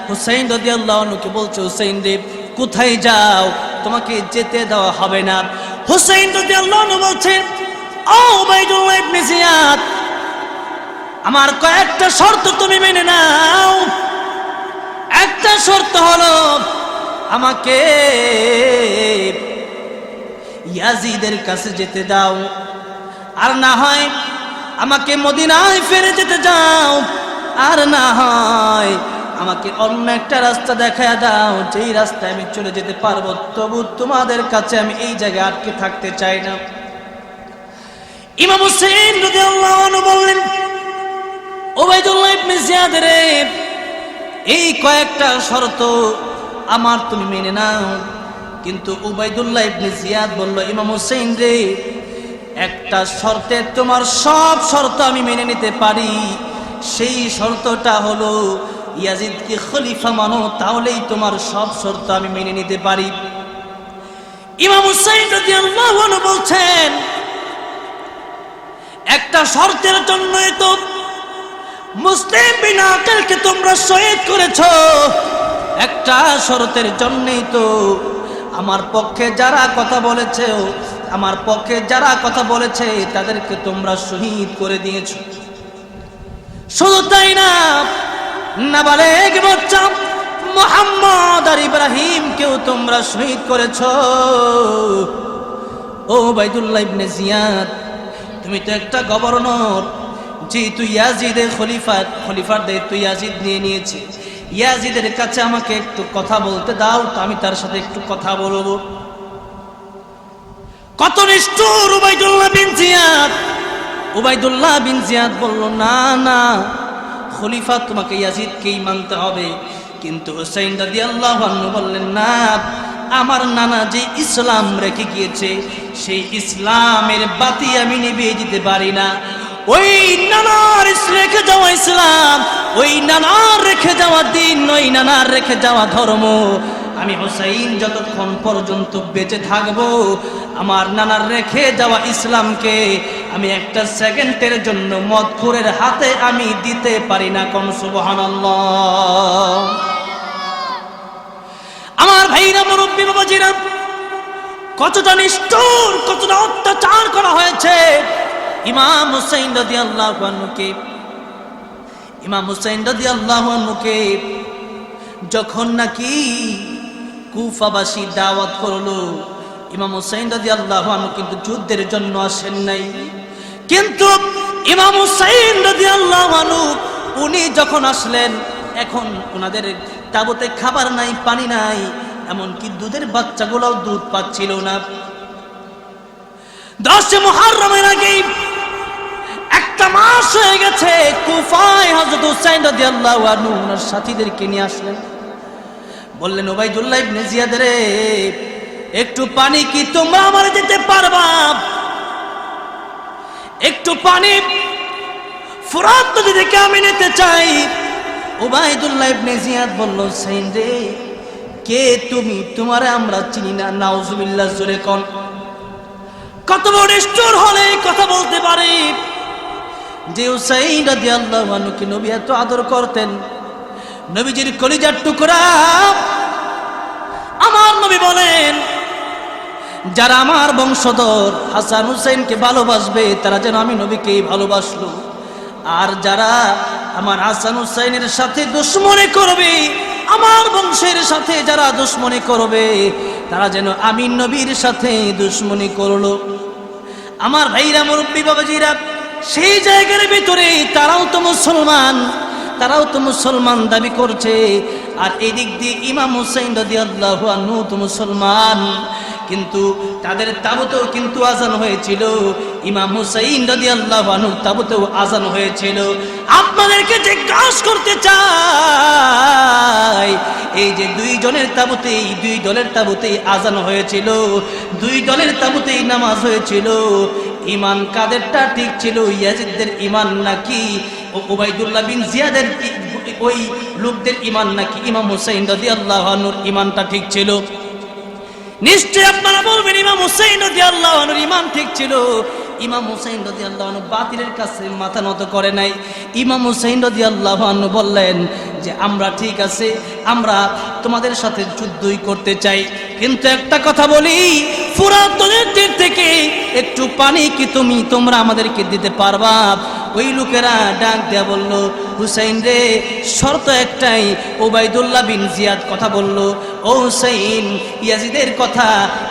হুসাইন রাদিয়াল্লাহু আনহুকে বলছে, হুসাইন রে কোথায় যাও, তোমাকে যেতে দেওয়া হবে না। হুসাইন রাদিয়াল্লাহু আনহু বলছেন, ও উবাইদুল্লাহ ইবনে জিয়াদ, আমার কয়েকটা শর্ত তুমি মেনে নাও। একটা শর্ত হলো আমাকে ইয়াজিদের কাছে যেতে দাও, আর না হয় আমাকে মদিনায় ফিরে যেতে যাও, আর না হয় আমাকে অন্য একটা রাস্তা দেখায় দাও, যেই রাস্তায় আমি চলে যেতে পারবো, তবু তোমাদের কাছে আমি এই জায়গায় আটকে থাকতে চাই না। ইমাম হুসাইন রাদিয়াল্লাহু আনহু বললেন, উবাইদুল্লাহ ইবনে জিয়াদ রে, এই কয়েকটা শর্ত আমার তুমি মেনে নাও। কিন্তু উবাইদুল্লাহ ইবনে জিয়াদ বলল, ইমাম হুসাইন রে, একটা শর্তে তোমার সব শর্ত আমি মেনে নিতে পারি, সেই শর্তটা হলো ইয়াজিদকে খলিফা মানো, তাহলেই তোমার সব শর্ত আমি মেনে নিতে পারি। ইমাম হুসাইন রাদিয়াল্লাহু আনহু বলছেন, একটা শর্তের জন্যই তো মুসলিম বিন আকিলকে তোমরা শহীদ করেছো, একটা শর্তের জন্যই তো আমার পক্ষে যারা কথা বলেছে, আমার পক্ষে যারা কথা বলেছে তাদেরকে তোমরা শহীদ করে দিয়েছো। শুধু তাই না, নাবালেগ বাচ্চা মুহাম্মদ আর ইব্রাহিমকেও তোমরা শহীদ করেছো। ও উবাইদুল্লাহ ইবনে জিয়াদ, তুমি তো একটা গভর্নর, যেহেতু ইয়াজিদের খলিফার দায়িত্ব ইয়াজিদ নিয়ে নিয়েছে, ইয়াজিদের কাছে আমাকে একটু কথা বলতে দাও, তো আমি তার সাথে একটু কথা বলবো। কত নিষ্ঠুর Ubaidullah bin Ziyad! Ubaidullah bin Ziyad বলল, না না, খলিফা তোমাকে ইয়াজিদকেই মানতে হবে। কিন্তু হুসাইন রাদিয়াল্লাহু আনহু বললেন, না, আমার নানা যে ইসলাম রেখে গিয়েছে, সেই ইসলামের বাতি আমি নিভিয়ে দিতে পারি না। ওই নানার রেখে যাওয়া ইসলাম, ওই নানার রেখে যাওয়া দিন, ওই নানার রেখে যাওয়া ধর্ম, আমি হুসাইন যতক্ষণ পর্যন্ত বেঁচে থাকবো, আমার নানার রেখে যাওয়া ইসলামকে আমি একটা সেকেন্ডের জন্য মদখোরের হাতে আমি দিতে পারি না। কোন সুবহানাল্লাহ। আমার ভাইরা, মুরব্বী বাবাজিরা, কতটা নিষ্ঠুর, কতটা অত্যাচার করা হয়েছে ইমাম হুসাইন রাদিয়াল্লাহু আনহুকে। ইমাম হুসাইন রাদিয়াল্লাহু আনহুকে যখন নাকি কুফাবাসী দাওয়াত করলো, ইমাম হুসাইন রাদিয়াল্লাহু আনহু কিন্তু যুদ্ধের জন্য আসেন নাই। কিন্তু ইমাম হুসাইন রাদিয়াল্লাহু আনহু উনি যখন আসলেন, এখন ওনাদের তাবুতে খাবার নাই, পানি নাই, এমনকি দুধের বাচ্চাগুলোও দুধ পাচ্ছিল না। 10 মুহররমের আগে একটা মাস হয়ে গেছে, কুফায় হযরত হুসাইন রাদিয়াল্লাহু আনহু ওনার সাথীদেরকে নিয়ে আসলেন। বললেন, উবাইদুল্লাহ ইবনে জিয়াদ রে, একটু পানি কি তোমরা আমার দিতে পারবা? একটু পানি ফুরাত নদী থেকে আমি নিতে চাই। উবাইদুল্লাহ ইবনে জিয়াদ বলল, হুসাইন রে, কে তুমি? তোমারে আমরা চিনি না। নাউজুবিল্লাহ, জোরে কোন। কত বড় নিষ্ঠুর হলে কথা বলতে পারে যে হুসাইন রাদিয়াল্লাহু আনহুকে নবী এত আদর করতেন, নবীজির কলিজার টুকরা। আমার নবী বলেন, যারা আমার বংশধর হাসান হুসাইনকে ভালোবাসবে তারা যেন আমি নবীকেই ভালোবাসলো, আর যারা আমার হাসান হুসাইনের সাথে দুশমনি করবে, আমার বংশের সাথে যারা দুশমনি করবে তারা যেন আমি নবীর সাথে দুশমনি করলো। আমার ভাইরা, মুরব্বী বাবাজিরা, সেই জায়গার ভিতরে তারাও তো মুসলমান দাবি করছে, আর এই দিক দিয়ে ইমাম হুসাইন রাদিয়াল্লাহু আনহু তো মুসলমান, কিন্তু তাদের তাবুতেও কিন্তু আজান হয়েছিল। ইমাম হুসাইন রাদিয়াল্লাহু আনহুর তাবুতেও আজান হয়েছিল। আপনাদেরকে জিজ্ঞাসা করতে চাই, এই যে দুই দলের তাবুতেই আজান হয়েছিল, দুই দলের তাবুতেই নামাজ হয়েছিল, ইমান কাদেরটা ঠিক ছিল? ইয়াজিদের ইমান নাকি উবাইদুল্লাহ বিন জিয়াদের ওই লোকদের ইমান, নাকি ইমাম হুসাইন রাদিয়াল্লাহু আনহুর ইমানটা ঠিক ছিল? নিশ্চয় আপনারা বলবেন ইমাম হুসাইন রাদিয়াল্লাহু আনহুর ইমান ঠিক ছিল। ইমাম হুসাইন রাদিয়াল্লাহু আনহু বাতিলের কাছে মাথা নত করে নাই। ইমাম হুসাইন রাদিয়াল্লাহু আনহু বললেন যে আমরা ঠিক আছে, আমরা তোমাদের সাথে যুদ্ধই করতে চাই, কিন্তু একটা কথা বলি, ফুরাত নদীর তীর থেকে একটু পানি কি তোমরা আমাদেরকে দিতে পারবা? ওই লোকেরা ডাক দেয়া বলল, হুসাইন রে, শর্ত একটাই। উবাইদুল্লাহ বিন জিয়াদ কথা বলল, ও হুসাইন,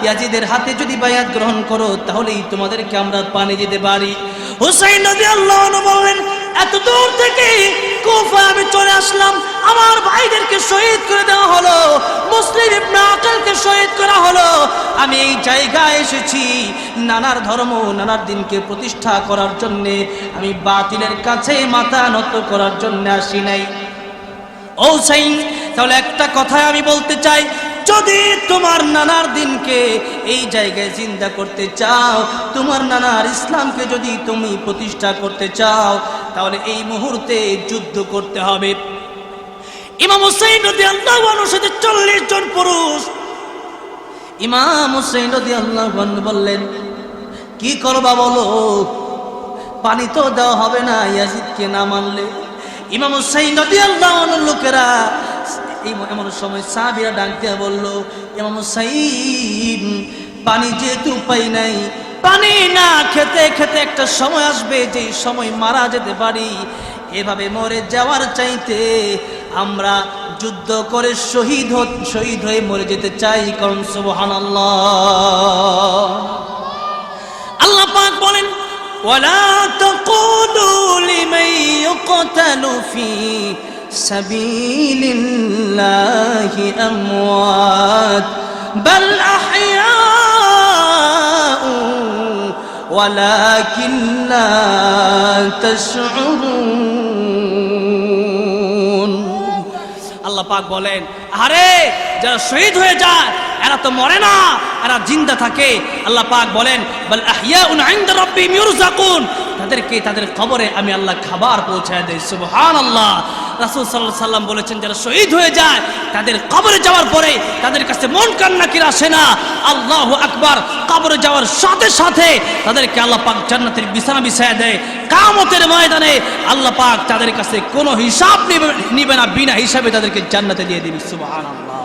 ইয়াজিদের হাতে যদি বায়াত গ্রহণ করো তাহলেই তোমাদেরকে আমরা পানি দিতে পারি। হুসাইন রাদিয়াল্লাহু আনহু বললেন, এত দূর থেকে কুফা আমি চলে আসলাম, আমার ভাইদেরকে শহীদ করে দেওয়া হলো, মুসলিম ইবনে আকিলকে শহীদ করা হলো, আমি এই জায়গায় এসেছি নানার ধর্ম, নানার দিনকে প্রতিষ্ঠা করার জন্যে, আমি বাতিলের কাছে মাথা নত করার জন্য আসি নাই। ও হুসাইন, তাহলে একটা কথা আমি বলতে চাই, যদি তোমার নানার দিনকে এই জায়গায় জিন্দা করতে চাও, তোমার নানার ইসলামকে যদি তুমি প্রতিষ্ঠা করতে চাও, তাহলে এই মুহূর্তে যুদ্ধ করতে হবে। ইমাম হুসাইন রাদিয়াল্লাহু আনহুর সাথে 40 জন পুরুষ। ইমাম হুসাইন রাদিয়াল্লাহু আনহু বললেন, কি করবা বলো? পানি তো দেওয়া হবে না ইয়াজিদকে না মানলে। ইমাম হুসাইন রাদিয়াল্লাহু আনহুর লোকেরা এমন সময় সাহাবীরা ডাক দিয়ে বলল, ইমাম হুসাইন, পানি যেহেতু পাই নাই, পানি না খেতে খেতে একটা সময় আসবে যে সময় মারা যেতে পারি, এভাবে মরে যাওয়ার চাইতে আমরা যুদ্ধ করে শহীদ হয়ে মরে যেতে চাই। কারণ সুবহানাল্লাহ, আল্লাহ পাক বলেন, ওয়ালা তাকুলু লিমান ইউকতালু ফি সাবিলিল্লাহি আমওয়াত বাল আহইয়াউ ওয়ালাকিন লা তাশউরুন। আল্লাহ পাক বলেন, আরে যারা শহীদ হয়ে যায় এরা তো মরে না, এরা জিন্দা থাকে। আল্লাহ পাক বলেন, বাল আহইয়াউন ইনদা রাব্বিহিম ইরযাকুন, তাদেরকে তাদের কবরে আমি আল্লাহ খাবার পৌঁছায় দেই। সুবহানাল্লাহ। রাসূল সাল্লাল্লাহু আলাইহি সাল্লাম বলেছেন, যারা শহীদ হয়ে যায় তাদের কবরে যাওয়ার পরে তাদের কাছে মুনকার নাকির আসে না। আল্লাহু আকবার। কবরে যাওয়ার সাথে সাথে তাদেরকে আল্লাহ পাক জান্নাতের বিছানা বিছায় দেয়। কিয়ামতের ময়দানে আল্লাহ পাক তাদের কাছে কোনো হিসাব নিবে না, বিনা হিসাবে তাদেরকে জান্নাতে দিয়ে দিবেন। সুবহানাল্লাহ।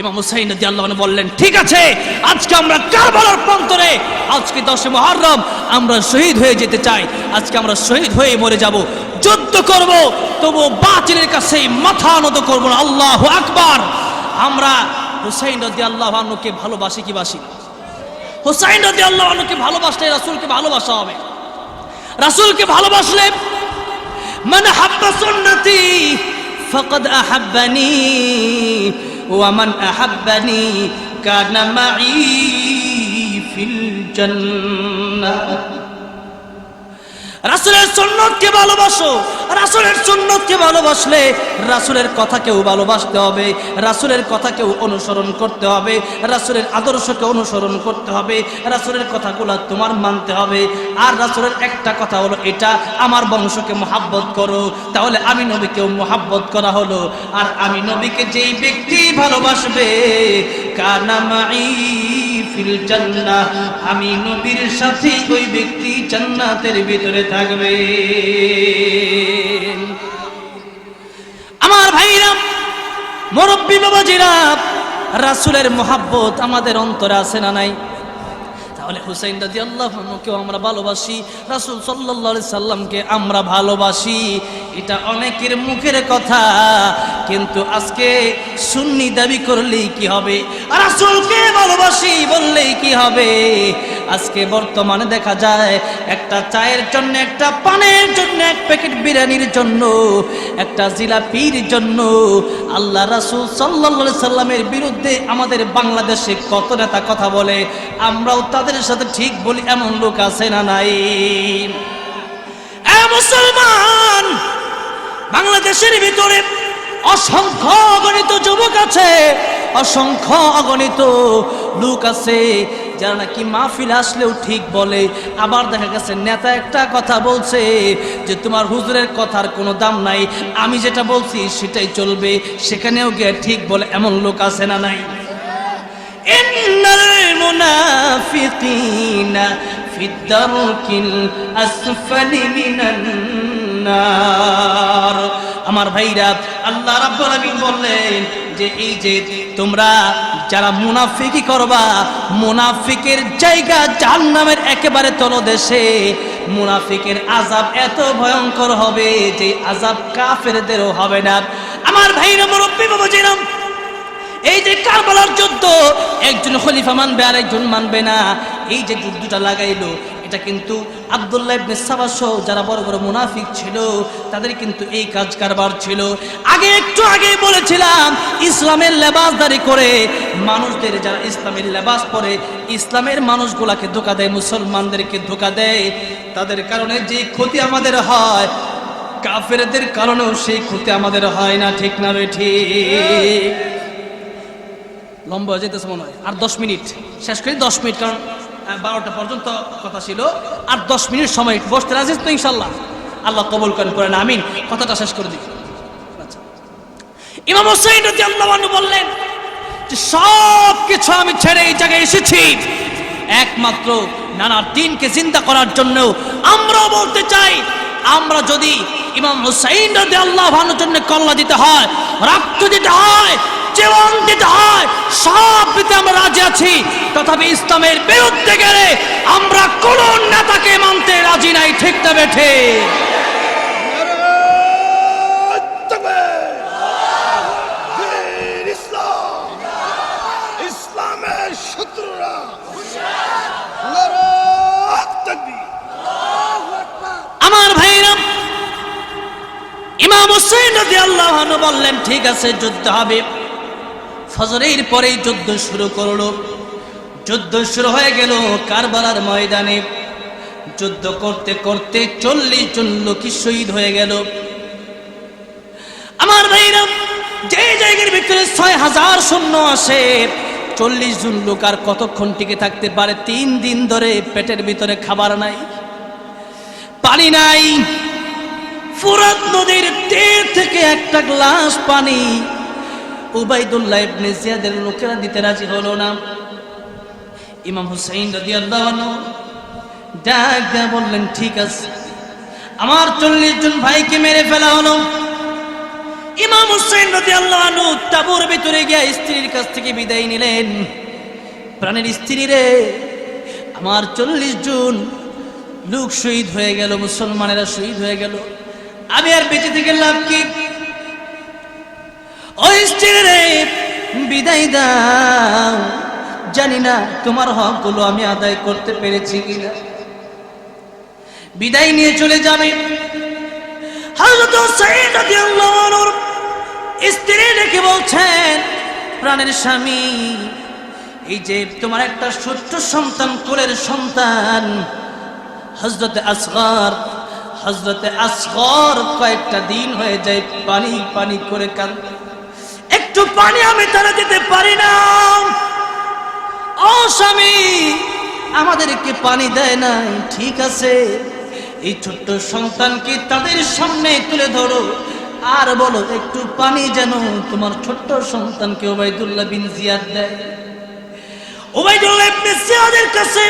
ইমাম হুসাইন রাদিয়াল্লাহু আনহু বললেন, ঠিক আছে, আজকে আমরা কারবালার প্রান্তরে, আজকে 10 মুহররম আমরা শহীদ হয়ে যেতে চাই, আজকে আমরা শহীদ হয়ে মরে যাব, যুদ্ধ করব, তবু বাতিলের কাছে মাথা নত করব না। আল্লাহু আকবার। আমরা হুসাইন রাদিয়াল্লাহু আনহুকে ভালোবাসি কি বাসি? হুসাইন রাদিয়াল্লাহু আনহুকে ভালোবাসলে রাসূলকে ভালোবাসা হবে। রাসূলকে ভালোবাসলে, মান হাব্বা সুন্নতি ফাকাদ আহাব্বানি ওয়ামান আহাব্বানি কানা মাই ফিল জান্নাহ। রাসূলের সুন্নতকে ভালোবাসো। রাসূলের সুন্নতকে ভালোবাসলে রাসূলের কথাকেও ভালোবাসতে হবে, রাসূলের কথাকেও অনুসরণ করতে হবে, রাসূলের আদর্শকে অনুসরণ করতে হবে, রাসূলের কথাগুলো তোমার মানতে হবে। আর রাসূলের একটা কথা হলো এটা, আমার বংশকে মহব্বত করো, তাহলে আমি নবীকেও মহব্বত করা হলো। আর আমি নবীকে যেই ব্যক্তি ভালোবাসবে, কানা মাই ফিল জান্নাহ, আমি নবীর সাথে ওই ব্যক্তি জান্নাতের ভিতরে থাকবে। আমার ভাইরা, মুরব্বী বাবাজিরা, রাসূলের মহব্বত আমাদের অন্তরে আছে না নাই? তাহলে হুসাইন রাদিয়াল্লাহু আনহুকে আমরা ভালোবাসি, রাসূল সাল্লাল্লাহু আলাইহি সাল্লামকে আমরা ভালোবাসি, এটা অনেকের মুখের কথা, কিন্তু আজকে সুন্নি দাবি করলেই কি হবে, রাসূলকে ভালোবাসি বললেই কি হবে? আজকে বর্তমানে দেখা যায় একটা চায়ের জন্য, একটা পানের জন্য, এক প্যাকেট বিরিয়ানির জন্য, একটা জিলাপির জন্য আল্লাহ রাসূল সাল্লাল্লাহু আলাইহি সাল্লামের বিরুদ্ধে আমাদের বাংলাদেশে কত নেতা কথা বলে, আমরাও তাদের সাথে ঠিক বলি, এমন লোক আছে না নাই? এ মুসলমান, বাংলাদেশের ভিতরে অসংখ্য অগণিত যুবক আছে, অসংখ্য অগণিত লোক আছে যারা নাকি মাহফিল আসলেও ঠিক বলে। আবার দেখা গেছে নেতা একটা কথা বলছে যে তোমার হুজুরের কথার কোনো দাম নাই, আমি যেটা বলছি সেটাই চলবে, সেখানেও গিয়ে ঠিক বলে, এমন লোক আছে না নাই? ইন্নাল মুনাফিকিনা ফিদ দারকিল আসফালি মিনান নার। আমার ভাইরা, আল্লাহ রাব্বুল আলামিন বললেন যে এই যে তোমরা যারা মুনাফিকি করবা, মুনাফিকের জায়গা জাহান্নামের একেবারে তলদেশে। মুনাফিকের আযাব এত ভয়ঙ্কর হবে যে আযাব কাফেরদেরও হবে না। আমার ভাইরা, মুরব্বী বাবাজিরা, এই যে কারবালার যুদ্ধ, একজন খলিফা মানবে আর একজন মানবে না, এই যে যুদ্ধটা লাগাইলো, এটা কিন্তু আব্দুল্লাহ ইবনে সাবা সহ যারা বড় বড় মুনাফিক ছিল তাদের কিন্তু এই কাজ কারবার ছিল। একটু আগে বলেছিলাম, ইসলামের লেবাসদারি করে মানুষদের, যারা ইসলামের লেবাস পরে ইসলামের মানুষগুলাকে ধোঁকা দেয়, মুসলমানদেরকে ধোঁকা দেয়, তাদের কারণে যে ক্ষতি আমাদের হয়, কাফেরদের কারণেও সেই ক্ষতি আমাদের হয় না। ঠিক না ঠিক? লম্বা হয়ে যেতেছে মনে হয়, আর 10 মিনিট শেষ করি। 10 মিনিট, কারণ 12টা পর্যন্ত কথা ছিল, আর 10 মিনিট সময় বসতে রাজি তো ইনশাল্লাহ? আল্লাহ কবুল করেন, পড়েন আমিন। কথাটা শেষ করে দিই। ইমাম হুসাইন রাদিয়াল্লাহু আনহু বললেন যে সব কিছু আমি ছেড়ে এই জায়গায় এসেছি একমাত্র নানা দিনকে জিন্দা করার জন্য। আমরাও বলতে চাই, আমরা যদি ইমাম হুসাইন রাদিয়াল্লাহু আনহুর জন্য কল্লা দিতে হয়, রক্ত দিতে হয়, জীবন দিতে হয়, সব দিতে আমরা রাজি আছি। তথাপি ইসলামের বিরুদ্ধে গেলে আমরা কোন নেতাকে মানতে রাজি নাই। ঠিক না বেঠে? ইসলামের শত্রুরা আমার ভাইরা, ইমাম হুসাইন রাদিয়াল্লাহু আনহু বললেন ঠিক আছে, যুদ্ধ হবে। ফজরের পরেই যুদ্ধ শুরু করলো। যুদ্ধ শুরু হয়ে গেল কারবালার ময়দানে। যুদ্ধ করতে করতে 40 জন লোক শহীদ হয়ে গেল। আমার ভাইরা, যে জায়গার ভিতরে 6000 সৈন্য আসে, 40 জন লোক আর কতক্ষণ টিকে থাকতে পারে? 3 দিন ধরে পেটের ভিতরে খাবার নাই, পানি নাই। ফুরাত নদীর তীর থেকে একটা গ্লাস পানি উবাইদুল্লাহ ইবনে জিয়াদের লোকেরা দিতে রাজি হলো না। ইমাম হুসাইন রাদিয়াল্লাহু আনহু ডাক দিয়ে বললেন ঠিক আছে, আমার 40 জন ভাইকে মেরে ফেলা হলো। ইমাম হুসাইন রাদিয়াল্লাহু আনহু তাঁবুর ভিতরে গিয়ে স্ত্রীর কাছ থেকে বিদায় নিলেন। প্রাণের স্ত্রী রে, আমার 40 জন লোক শহীদ হয়ে গেল, মুসলমানেরা শহীদ হয়ে গেল, আমি আর বেঁচে থেকে লাভ কি? ওই স্ত্রী রে, বিদায় দাও, জানি না তোমার হকগুলো আমি আদায় করতে পেরেছি কিনা। বিদায় নিয়ে চলে যাবে। হযরত হুসাইন রাদিয়াল্লাহু আনহুর স্ত্রী রেখে বলছেন, প্রাণের স্বামী, এই যে তোমার একটা ছোট্ট সন্তান, কোলের সন্তান হযরত আসগর হযরতে আসগর কয়েকটা দিন হয়ে যায় পানি পানি করে কাঁদে, একটু পানি আমি তারা দিতে পারি না। ও স্বামী, আমাদেরকে পানি দেয় নাই, ঠিক আছে, এই ছোট্ট সন্তানকে তাদের সামনে তুলে ধরো আর বলো একটু পানি যেন তোমার ছোট্ট সন্তানকে উবাইদুল্লাহ বিন জিয়াদ দেয়। উবাইদুল্লাহ ইবনে জিয়াদের কাছে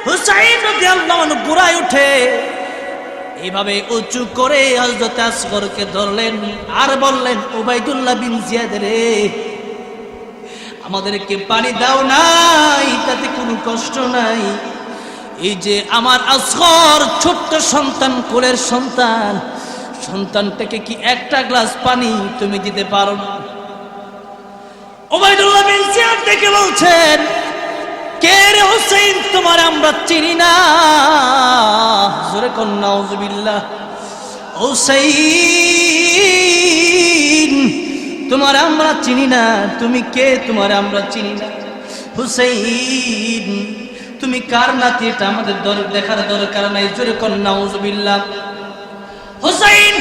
হুসাইন রাদিয়াল্লাহু আনহু ঘোড়ায় উঠে এইভাবে উঁচু করে হযরত আসগরকে ধরলেন আর বললেন, উবাইদুল্লাহ বিন জিয়াদ রে, আমাদেরকে পানি দাও নাই, তাতে কোনো কষ্ট নাই। এই যে আমার আসগর ছোট্ট সন্তান, কোলের সন্তান, সন্তানটাকে কি একটা গ্লাস পানি তুমি দিতে পারো না? উবাইদুল্লাহ বিন জিয়াদ দেখে বলছেন, কে রে হুসাইন, তোমার আমরা চিনি না। জোরে কোন নাউজুবিল্লাহ। হুসাইন, তোমার আমরা চিনি না, তুমি কে, তোমার আমরা চিনি না। হুসাইন, তুমি কার নাতি, এটা আমাদের দেখার দরকার নাই। জোরে কোন নাউজুবিল্লাহ। হুসাইন,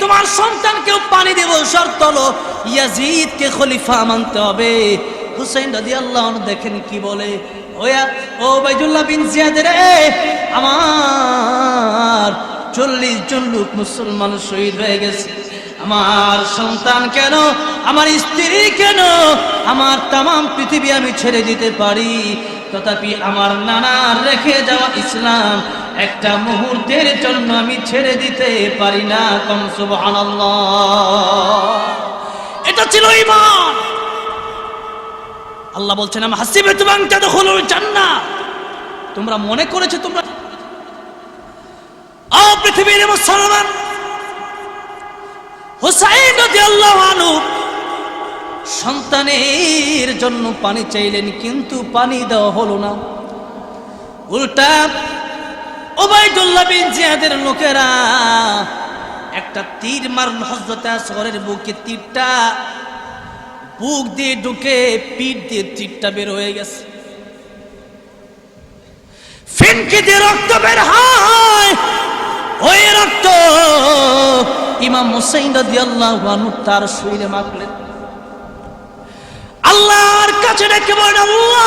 তোমার সন্তানকেও পানি দেব, শর্ত হলো ইয়াজিদকে খলিফা মানতে হবে। হুসাইন রাদিয়াল্লাহু আনহু দেখেন কি বলে, ও উবাইদুল্লাহ বিন জিয়াদ রে, আমার 40 জন লোক মুসলমান শহীদ হয়ে গেছে, আমার সন্তান কেন, আমার স্ত্রী কেন, আমার তাম পৃথিবী আমি ছেড়ে দিতে পারি, তথাপি আমার নানার রেখে যাওয়া ইসলাম একটা মুহূর্তের জন্য আমি ছেড়ে দিতে পারি না। কম সুবহানাল্লাহ। এটা ছিল ঈমান। আল্লাহ বলছেন, আম হাসিবাতুম আন তাদখুলুল জান্নাহ, তোমরা মনে করেছো তোমরা, পৃথিবীর মুসলমান। হুসাইন রাদিয়াল্লাহু আনহু সন্তানের জন্য পানি চাইলেন, কিন্তু পানি দেওয়া হলো না। উল্টা উবাইদুল্লাহ বিন জিয়াদের লোকেরা একটা তীর মারল হযরত আসগরের বুকে। তীরটা বুক দিয়ে ঢুকে পিঠ দিয়ে তীরটা বের হয়ে গেছে, ফিনকি দিয়ে রক্ত বের হয়। ওই রক্ত ইমাম হুসাইন রাদিয়াল্লাহু আনহু তার শরীরে মাখলেন। আল্লাহর কাছে ডেকে বলেন, আল্লাহ,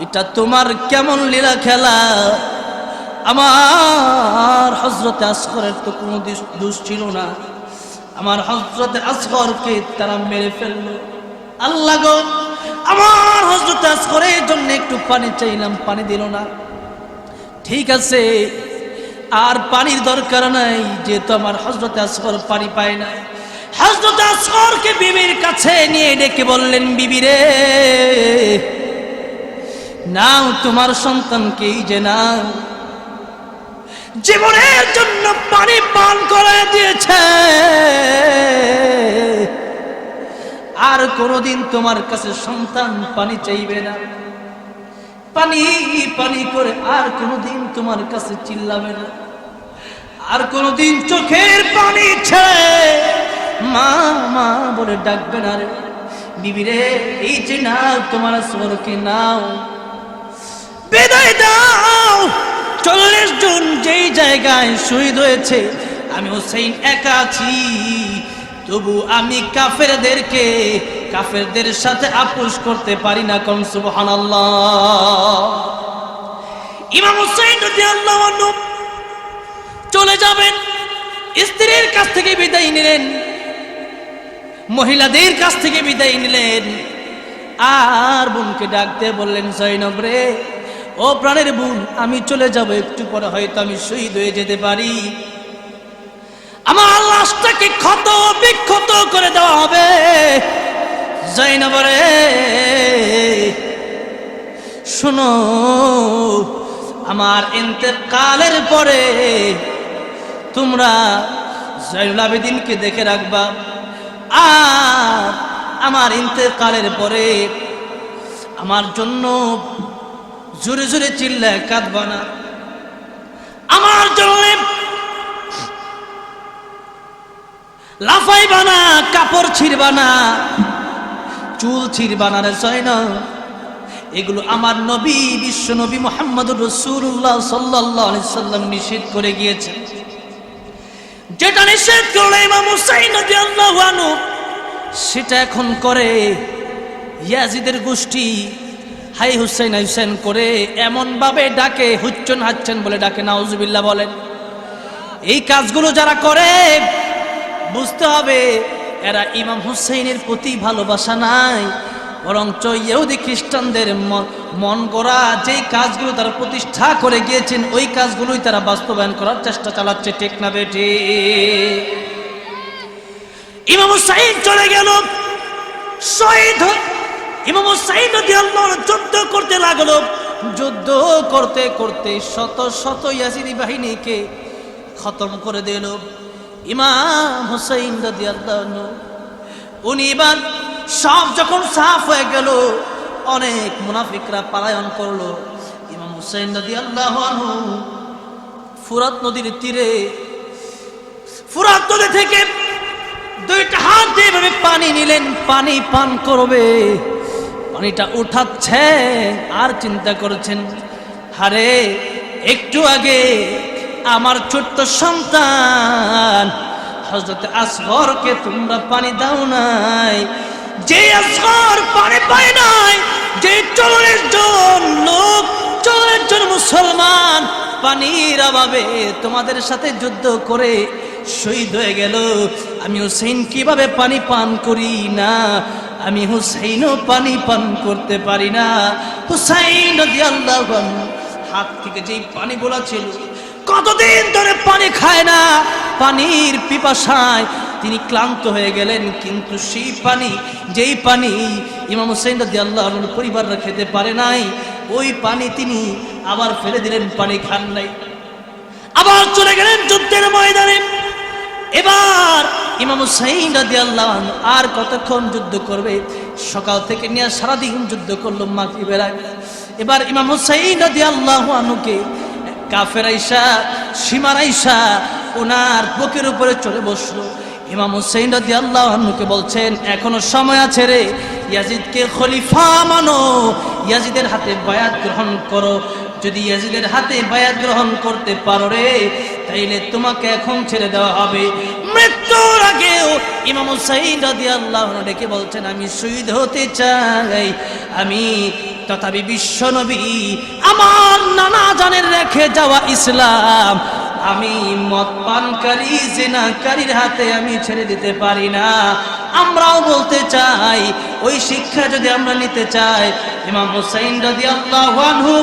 এটা তোমার কেমন লীলা খেলা, আমার হযরত আসগরের তো কোনো দোষ ছিল না, আমার হযরত আসগরকে তারা মেরে ফেললো। আল্লাহ গো, আমার হযরত আসগরের জন্য একটু পানি চাইলাম, পানি দিল না, ঠিক আছে, আর পানির দরকার নাই, যেহেতু আমার হযরত আসগর পানি পায় না। হযরত আসগরকে বিবির কাছে নিয়ে ডেকে বললেন, বিবি রে, নাও তোমার সন্তানকে, যে নাও, জীবনের জন্য পানি পান করে দিয়েছে, আর কোনদিন তোমার কাছে সন্তান পানি চাইবে না, পানি পানি করে আর কোনদিন তোমার কাছে চিল্লাবে না, আর কোনদিন চোখের পানি ছেড়ে মা মা বলে ডাকবে না। রে বিবি রে, এই যে নাও তোমার আসগরকে, নাও, বিদায় দাও। 40 জন যেই জায়গায় শহীদ হয়েছে, আমি হুসাইন একা আছি, তবু আমি কাফেরদের সাথে আপোষ করতে পারি না। কোন সুবহানাল্লাহ। ইমাম হুসাইন রাদিয়াল্লাহু আনহু চলে যাবেন, স্ত্রীর কাছ থেকে বিদায় নিলেন, মহিলাদের কাছ থেকে বিদায় নিলেন, আর বোনকে ডাকতে বললেন, জয়নব রে, ও প্রাণের বোন, আমি চলে যাব, একটু পরে হয়তো আমি শহীদ হয়ে যেতে পারি, আমার লাশটাকে ক্ষত বিক্ষত করে দেওয়া হবে। জয়নব রে, শোনো, আমার ইন্তেকালের পরে তোমরা জয়নুল আবেদিনকে দেখে রাখবা, আর আমার ইন্তেকালের পরে আমার জন্য জোরে জোরে চিল্লায় কাঁদবা না, আমার জন্য লাফাইবা না, কাপড় ছিড়বা না, চুল ছিড়বা না। রে জয়নব, এগুলো আমার নবী বিশ্ব নবী মুহাম্মদুর রাসূলুল্লাহ সাল্লাল্লাহু আলাইহি সাল্লাম নিষেধ করে গিয়েছেন। যেটা নিষেধ করলো ইমাম হুসাইন রাদিয়াল্লাহু আনহু, সেটা এখন করে ইয়াজিদের গোষ্ঠী। হাই হুসাইন হুসাইন করে এমন ভাবে ডাকে, হুচ্চন হাচ্ছেন বলে ডাকে, নাউজুবিল্লাহ বলেন। এই কাজগুলো যারা করে বুঝতে হবে এরা ইমাম হুসাইনের প্রতি ভালোবাসা নাই, বরঞ্চ ইহুদি খ্রিস্টানদের মন গড়া যেই কাজগুলো তারা প্রতিষ্ঠা করে গিয়েছেন ওই কাজগুলোই তারা বাস্তবায়ন করার চেষ্টা চালাচ্ছে। ঠিক না বেটি? ইমাম হুসাইন চলে গেল, শহীদ। ইমাম হুসাইন রাদিয়াল্লাহু আনহু যুদ্ধ করতে লাগলো। যুদ্ধ করতে করতে শত শত ইয়াজিদি বাহিনীকে খতম করে দিল। ইমাম হুসাইন রাদিয়াল্লাহু আনহু উনি এবার সব যখন সাফ হয়ে গেল, অনেক মুনাফিকরা পলায়ন করলো। ইমাম হুসাইন রাদিয়াল্লাহু আনহু ফুরাত নদীর তীরে, ফুরাত নদী থেকে দুইটা হাত দিয়ে এভাবে পানি নিলেন, পানি পান করবে। পানিটা উঠাচ্ছে আর চিন্তা করছেন, হারে একটু আগে আমার ছোট্ট সন্তান হযরত আসগরকে তোমরা পানি দাও নাই। যে আসগর পানি পায় নাই, যে 40 জন লোক, 40 জন মুসলমান পানির অভাবে তোমাদের সাথে যুদ্ধ করে শহীদ হয়ে গেল, আমি হুসাইন কিভাবে পানি পান করি না? আমি হুসাইনও পানি পান করতে পারি না। হুসাইন রাদিয়াল্লাহু আনহু হাত থেকে যেই পানিগুলো ছিল, কতদিন ধরে পানি খায় না, পানির পিপাসায় তিনি ক্লান্ত হয়ে গেলেন। কিন্তু সেই পানি, যেই পানি ইমাম হুসাইন রাদিয়াল্লাহু আনহুর পরিবাররা খেতে পারে নাই, ওই পানি তিনি আবার ফেলে দিলেন, পানি খান নাই। আবার চলে গেলেন যুদ্ধের ময়দানে। এবার ইমাম হুসাইন রাদিয়াল্লাহু আনহু আর কতক্ষণ যুদ্ধ করবে? সকাল থেকে নিয়ে সারাদিন যুদ্ধ করলো, মাগরিবের আগে। এবার ইমাম হুসাইন রাদিয়াল্লাহু আনহুকে কাফের আইসা, সীমার আইসা ওনার বুকের উপরে চলে বসলো। ইমাম হুসাইন রাদিয়াল্লাহু আনহুকে বলছেন, এখনো সময় আছে রে, ইয়াজিদকে খলিফা মানো, ইয়াজিদের হাতে বায়াত গ্রহণ করো। যদি ইয়াজিদের হাতে বায়াত গ্রহণ করতে পারো রে, তাইলে তোমাকে এখন ছেড়ে দেওয়া হবে। মৃত্যুর আগেও ইমাম হুসাইন রাদিয়াল্লাহু আনহু ডেকে বলছেন, আমি শহীদ হতে চাই। আমি তথাপি বিশ্ব নবী আমার নানা জানের রেখে যাওয়া ইসলাম আমি মদ পানকারী জিনাকারীর হাতে আমি ছেড়ে দিতে পারি না। আমরাও বলতে চাই, ওই শিক্ষা যদি আমরা নিতে চাই, ইমাম হুসাইন রাদিয়াল্লাহু আনহু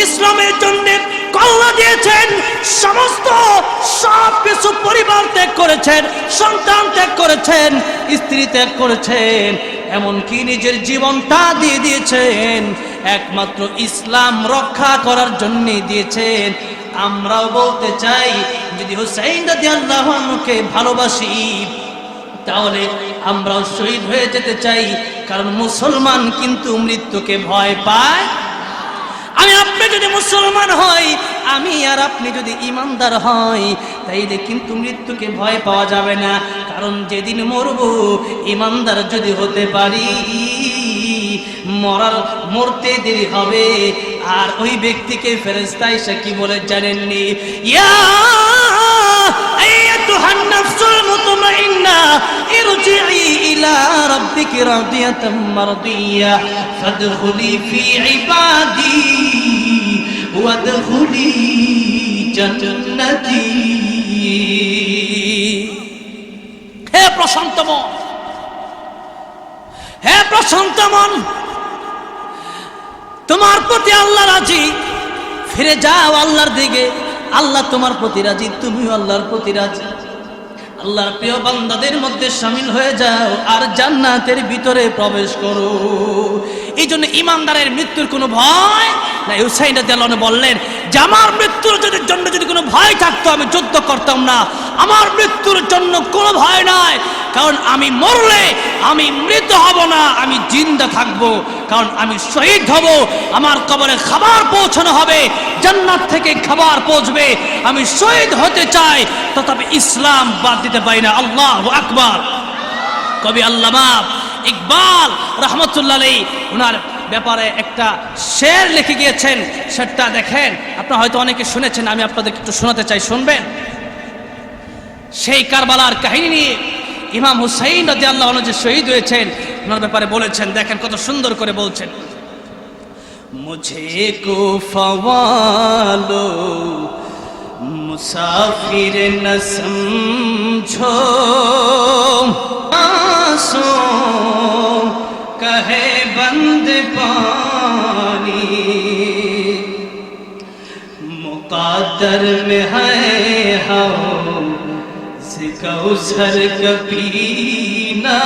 ইসলামের জন্য কল্লা দিয়েছেন, সমস্ত সব কিছু পরিবার ত্যাগ করেছেন, সন্তান ত্যাগ করেছেন, স্ত্রী ত্যাগ করেছেন, এমনকি নিজের জীবনটা দিয়ে দিয়েছেন, একমাত্র ইসলাম রক্ষা করার জন্য দিয়েছেন। আমরাও বলতে চাই, যদি হুসাইন রাদিয়াল্লাহু আনহুকে ভালোবাসি, তাহলে আমরাও শহীদ হয়ে যেতে চাই। কারণ মুসলমান কিন্তু মৃত্যুকে ভয় পায়। আমি আপনি যদি মুসলমান হই, আমি আর আপনি যদি ইমানদার হই, তাইলে কিন্তু মৃত্যুকে ভয় পাওয়া যাবে না। কারণ যেদিন মরব, ইমানদার যদি হতে পারি, মরতে দেরি হবে। আর ওই ব্যক্তিকে ফেরেশতা এসে কি বলে জানেননি? ইয়া আইয়াতুহান নাফসুল মুতমাইন্না ইরজিই ইলা রাব্বিকি রাদিয়াতাম মারদিয়া ফাদখুলি ফি ইবাদি ওয়াদখুলি জান্নাতি। হে প্রশান্ত মন, হে প্রশান্ত মন, তোমার প্রতি আল্লাহ রাজি, ফিরে যাও আল্লাহর দিকে। আল্লাহ তোমার প্রতি রাজি, তুমিও আল্লাহর প্রতি রাজি। আল্লাহর প্রিয় বান্দাদের মধ্যে শামিল হয়ে যাও আর জান্নাতের ভিতরে প্রবেশ করো। এই জন্য ইমানদারের মৃত্যুর কোনো ভয় নাই। হুসাইন রাদিয়াল্লাহু আনহু বললেন যে আমার মৃত্যুর জন্য যদি কোনো ভয় থাকতো আমি যুদ্ধ করতাম না। আমার মৃত্যুর জন্য কোনো ভয় নাই, কারণ আমি মরলে আমি মৃত হব না, আমি জিন্দা থাকব। কারণ আমি শহীদ হব, আমার কবরে খাবার পৌঁছানো হবে, জান্নাত থেকে খাবার পৌঁছবে। আমি শহীদ হতে চাই, তথাপি ইসলাম বাদ দিতে পারি না। আল্লাহু আকবার। কবি আল্লামা ইকবাল রহমতুল্লাহ আলাইহি ওনার ব্যাপারে একটা শের লিখে গিয়েছেন। সেটা দেখেন, আপনারা হয়তো অনেকে শুনেছেন, আমি আপনাদেরকে একটু শোনাতে চাই, শুনবেন। সেই কারবালার কাহিনী নিয়ে ইমাম হুসাইন রাদিয়াল্লাহু আনহু যে শহীদ হয়েছেন ওনার ব্যাপারে বলেছেন, দেখেন কত সুন্দর করে বলছেন। মুঝে কো ফওয়ালো মুসাফির ন সমঝো, आंसू कहे बंद पानी, मुक़द्दर में है हम से कौसर का पीना,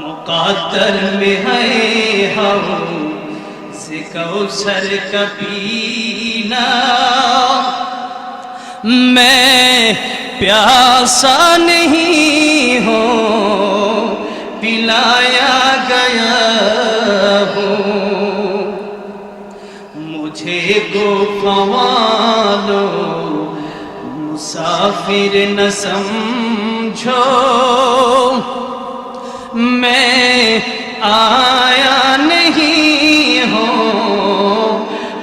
मुक़द्दर में है हम से कौसर का पीना। मैं प्यासा नहीं हूँ पिलाया गया हूँ, मुझे को ख्वालो मुसाफिर न समझो, मैं आया नहीं हूँ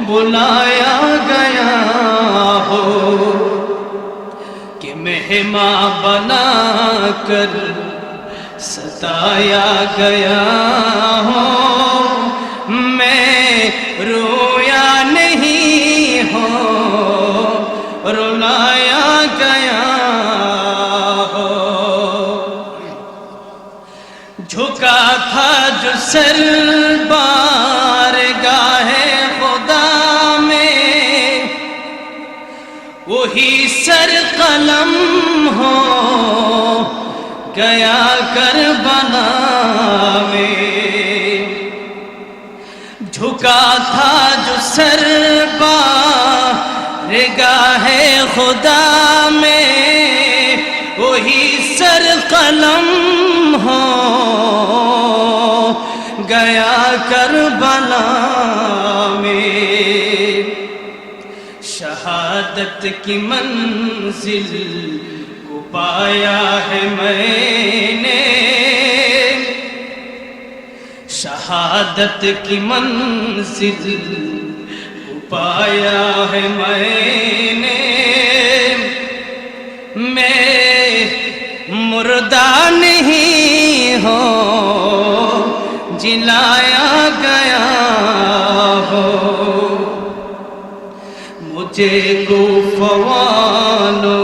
बुलाया गया हो, मेहमां बना कर सताया गया हूँ, मैं रोया नहीं हूँ रुलाया गया हो। झुका था जो सर बारगाहे खुदा में, वही सर कलम हो गया करबला में। झुका था जो सर बारगाहे खुदा में, वही सर कलम हो गया करबला में। शहादत की मंजिल को पाया है मैंने, शहादत की मंजिल को पाया है मैंने। मैं मुर्दा नहीं हूँ जिलाया गया हो, मुझे को ख्वालो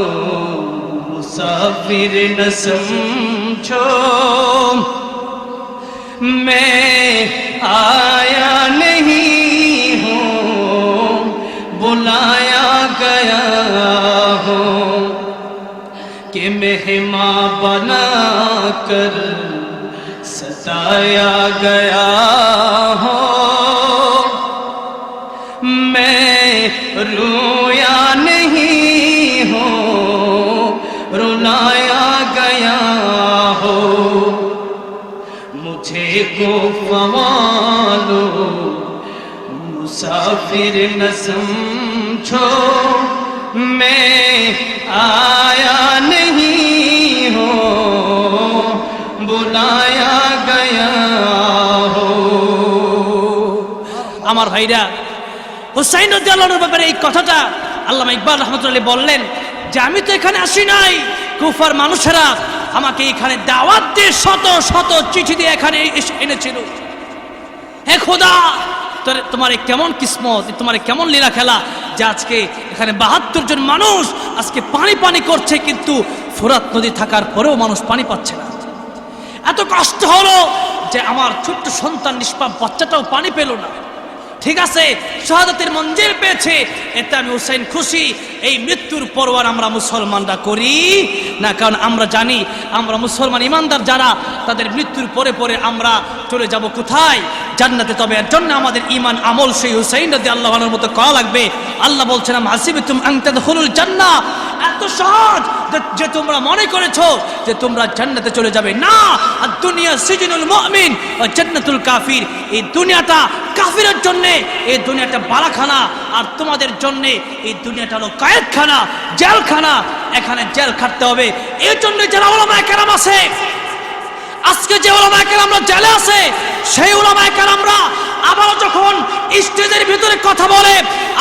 मुसाफिर न समझो, मैं आया नहीं हूँ बुलाया गया हूँ, कि मेहमां बना कर सताया गया हो, मैं रोया नहीं हूँ रुलाया गया हो, मुझे को ख्वालो मुसाफिर न समझो, मैं आया नहीं हूँ बुलाया गया हो। আমার ভাইরা, হুসাইন রাদিয়াল্লাহু আনহুর ব্যাপারে এই কথাটা আল্লামা ইকবাল রাহমাতুল্লাহ বললেন যে আমি তো এখানে আসি নাই, কুফার মানুষেরা আমাকে এখানে দাওয়াত দিয়ে শত শত চিঠি দিয়ে এখানে এনেছিল। হে খোদা, তোমার কেমন কিসমত, তোমার কেমন লীলা খেলা যে আজকে এখানে ৭২ জন মানুষ আজকে পানি পানি করছে, কিন্তু ফোরাত নদী থাকার পরেও মানুষ পানি পাচ্ছে না। এত কষ্ট হলো যে আমার ছোট্ট সন্তান নিষ্পাপ বাচ্চাটাও পানি পেল না। ঠিক আছে, শাহাদাতের মঞ্জিল পেয়েছে, এতে আমি হুসাইন খুশি। এই মৃত্যুর পরোয়ার আমরা মুসলমানরা করি না, কারণ আমরা জানি আমরা মুসলমান ইমানদার যারা, তাদের মৃত্যুর পরে পরে আমরা চলে যাব কোথায়? জান্নাতে। তবে এর জন্য আমাদের ঈমান আমল সেই হুসাইন রাদিয়াল্লাহু আনহুর মতো করা লাগবে। আল্লাহ বলছেন আম হাসিবতুম আন তাদখুলুল জান্নাহ, এত সহজ যে তোমরা মনে করেছো যে তোমরা জান্নাতে চলে যাবে না। আর দুনিয়া সিজনুল মুমিন ওয়া জান্নাতুল কাফির, এই দুনিয়াটা কাফিরের জন্য, এই দুনিয়াটা বালাখানা, আর তোমাদের জন্য এই দুনিয়াটা হলো কয়েদখানা, জেলখানা। এখানে জেল খাটতে হবে। এর জন্য যারা উলামায়ে কেরাম আছে, আজকে যে উলামায়ে কেরামরা জেলে আছে, সেই উলামায়ে কেরামরা আবারও যখন স্টেজের ভিতরে কথা বলে,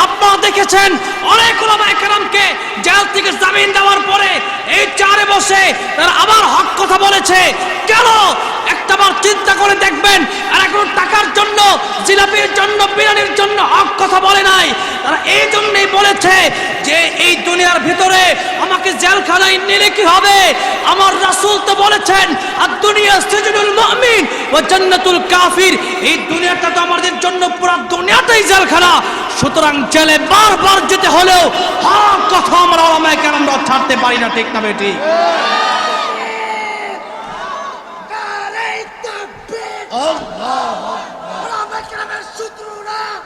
আপনারা দেখেছেন অনেক উলামায়ে কেরামকে জেল থেকে জামিন দেওয়ার পরে এই চেয়ারে বসে তারা আবার হক কথা বলেছে। কেন? একটাবার চিন্তা করে দেখবেন, আর এখন টাকার জন্য, জিলাপির জন্য, বিরিয়ানির জন্য হক কথা বলে নাই। তারা এই জন্যই বলেছে যে এই দুনিয়ার ভিতরে আমাকে জেলখানায় নিলে কি হবে? আমার রাসূল তো বলেছেন, আর দুনিয়া সিজনুল মুমিন ওয়া জান্নাতুল কাফির। এই দুনিয়াটা তো আমাদের জন্য পুরো দুনিয়াটাই জেলখানা। সুতরাং জেলে বারবার যেতে হলেও হক কথা আমরা উলামায়ে কেরামরা ছাড়তে পারি না, ঠিক না বেটি?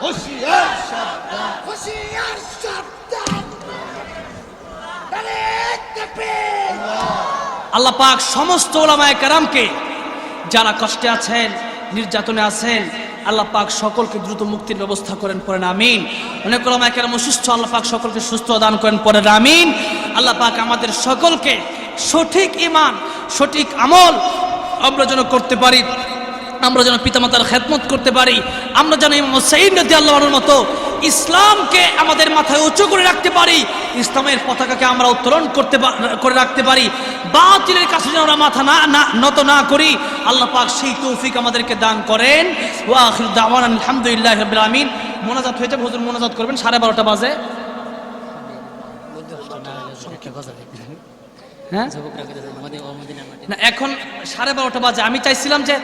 হুঁশিয়ার সাবধান, হুঁশিয়ার সাবধান। আল্লাহ পাক সমস্ত উলামায়ে কেরামকে যারা কষ্টে আছেন, নির্যাতনে আছেন, আল্লাহ পাক সকলকে দ্রুত মুক্তির ব্যবস্থা করেন, পড়েন আমিন। অনেক উলামায়ে কেরাম অসুস্থ, আল্লাহ পাক সকলকে সুস্থ দান করেন, পড়েন আমিন। আল্লাহ পাক আমাদের সকলকে সঠিক ঈমান, সঠিক আমল আমরা যেন করতে পারি, আমরা যেন পিতামাতার খেদমত করতে পারি, আমরা যেন ইমাম হুসাইন রাদিয়াল্লাহু আনহুর মতো ইসলামকে আমাদের মাথায় উঁচু করে রাখতে পারি, ইসলামের পতাকাকে আমরা উত্তোলন করে রাখতে পারি, বাতিলের কাছে যেন আমরা মাথা নত না করি। আল্লাহ পাক সেই তৌফিক আমাদেরকে দান করেন। ওয়া আখিরু দাওয়ানা আলহামদুলিল্লাহি রাব্বিল আলামিন। মোনাজাত হয়ে যাবে, হুজুর মোনাজাত করবেন, 12:30 বাজে। হ্যাঁ না, এখন 12:30 বাজে। আমি চাইছিলাম যে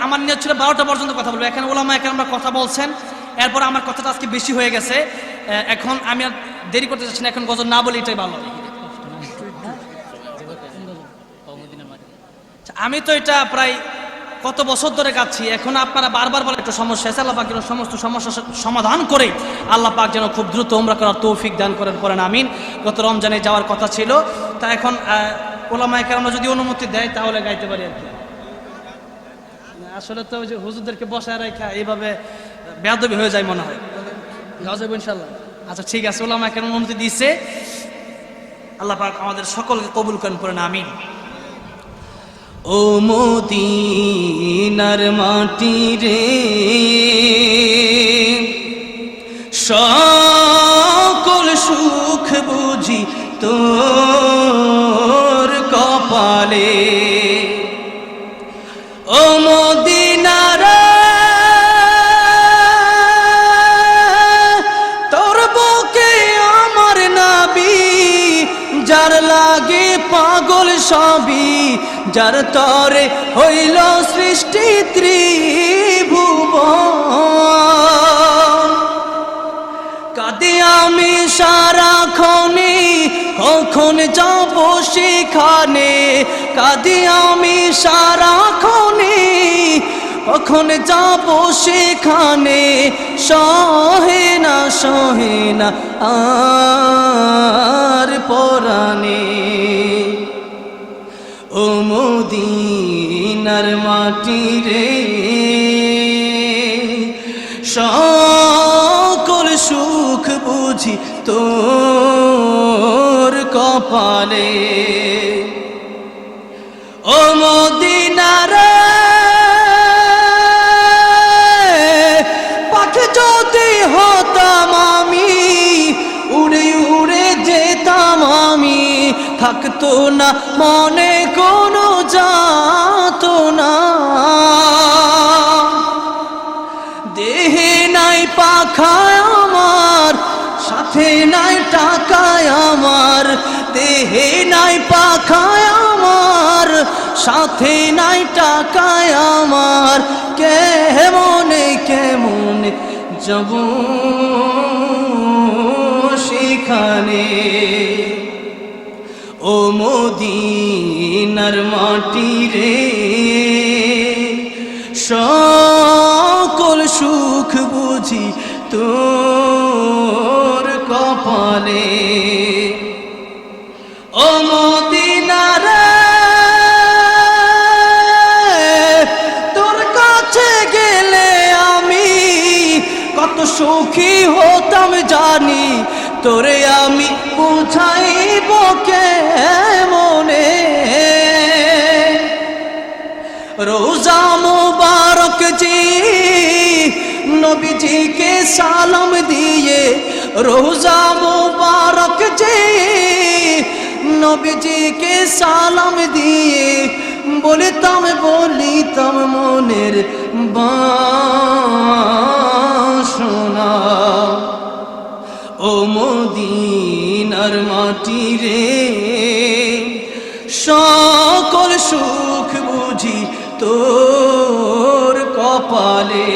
আমার নিয়ত ছিল 12টা পর্যন্ত কথা বলবো। এখানে ওলামায়ে কেরামরা কথা বলছেন, এরপর আমার কথাটা আজকে বেশি হয়ে গেছে। এখন আমি আর দেরি করতে চাচ্ছি না, এখন গজল না বলি এটাই ভালো। আমি তো এটা প্রায় কত বছর ধরে গাচ্ছি, এখন আপনারা বারবার বলে একটু সমস্যা আছে। আল্লাহ পাক যেন সমস্ত সমস্যার সমাধান করে আল্লাহ পাক যেন খুব দ্রুত উমরা করার তৌফিক দান করেন, পড়েন আমিন। গত রমজানে যাওয়ার কথা ছিল, তা এখন ওলামায়ে কেরামরা যদি অনুমতি দেয় তাহলে গাইতে পারি আর কি। আসলে তো ওই যে হুজুরদেরকে বসায় রাখা এইভাবে বেয়াদবি হয়ে যায় মনে হয়। যাওয়া যাবে ইনশাল্লাহ? আচ্ছা ঠিক আছে, ওলামায়ে কেরাম অনুমতি দিয়েছে, আল্লাহ পাক আমাদের সকলকে কবুল করেন, পড়েন আমিন। ও মদিনার মাটি রে, সকল সুখ বুঝি তোর কপালে। ও মদিনার তোর বুকে আমার নবী, যার লাগে পাগল সবই, যার তরে হইল সৃষ্টি ত্রিভুবন। কাঁদি আমি সারাক্ষণে, কখন যাব সেখানে। কাঁদি আমি সারাক্ষণে, কখন যাব সেখানে। সহে না আর পরাণে। ও মদিনার মাটি রে, সকল সুখ বুঝি তোর কপালে। ও মদিনার পাখি যদি হতাম আমি, উড়ে উড়ে যেতাম আমি, থাকতো না মনে কোনো যাতনা। দেহে নাই পাখায় আমার, সাথে নাই টাকায় আমার। দেহে নাই পাখায় আমার, সাথে নাই টাকায় আমার। কেমনে যাব সেখানে। ও মদিনার মাটি রে, সকল সুখ বুঝি তোর কপালে। ও মদিনার তোর কাছে গেলে আমি কত সুখী হতাম জানি। তোরে আমি বুঝাইব কেমনে, रोजा मुबारक जी नबी जी के सालम दिए रोजा मुबारक जी नबी जी के सालम दिए বলিতাম মনের বাসনা ও মদিনার মাটি রে সকল সুখ বুঝি তোর কপালে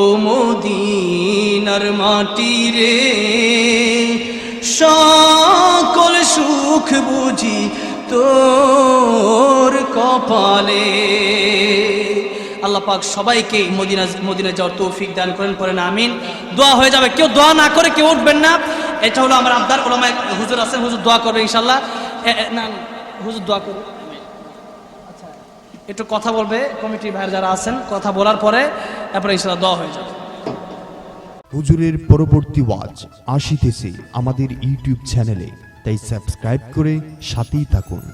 ও মদিনার মাটি রে সকল সুখ বুঝি তোর কপালে আল্লাহ পাক সবাইকে মদিনা যাওয়ার তৌফিক দান করেন পড়েন আমিন দোয়া হয়ে যাবে কেউ দোয়া না করে কেউ উঠবেন না এটা হলো আমার আবদার ওলামা হুজুর আছেন হুজুর দোয়া করবে ইনশাআল্লাহ না হুজুর দোয়া করবে আচ্ছা একটু কথা বলবে কমিটির ভাইয়ের যারা আছেন কথা বলার পরে তারপরে ইনশাআল্লাহ দোয়া হয়ে যাবে হুজুরের পরবর্তী ওয়াজ আসিতেছে আমাদের ইউটিউব চ্যানেলে, তাই সাবস্ক্রাইব করে সাথেই থাকুন।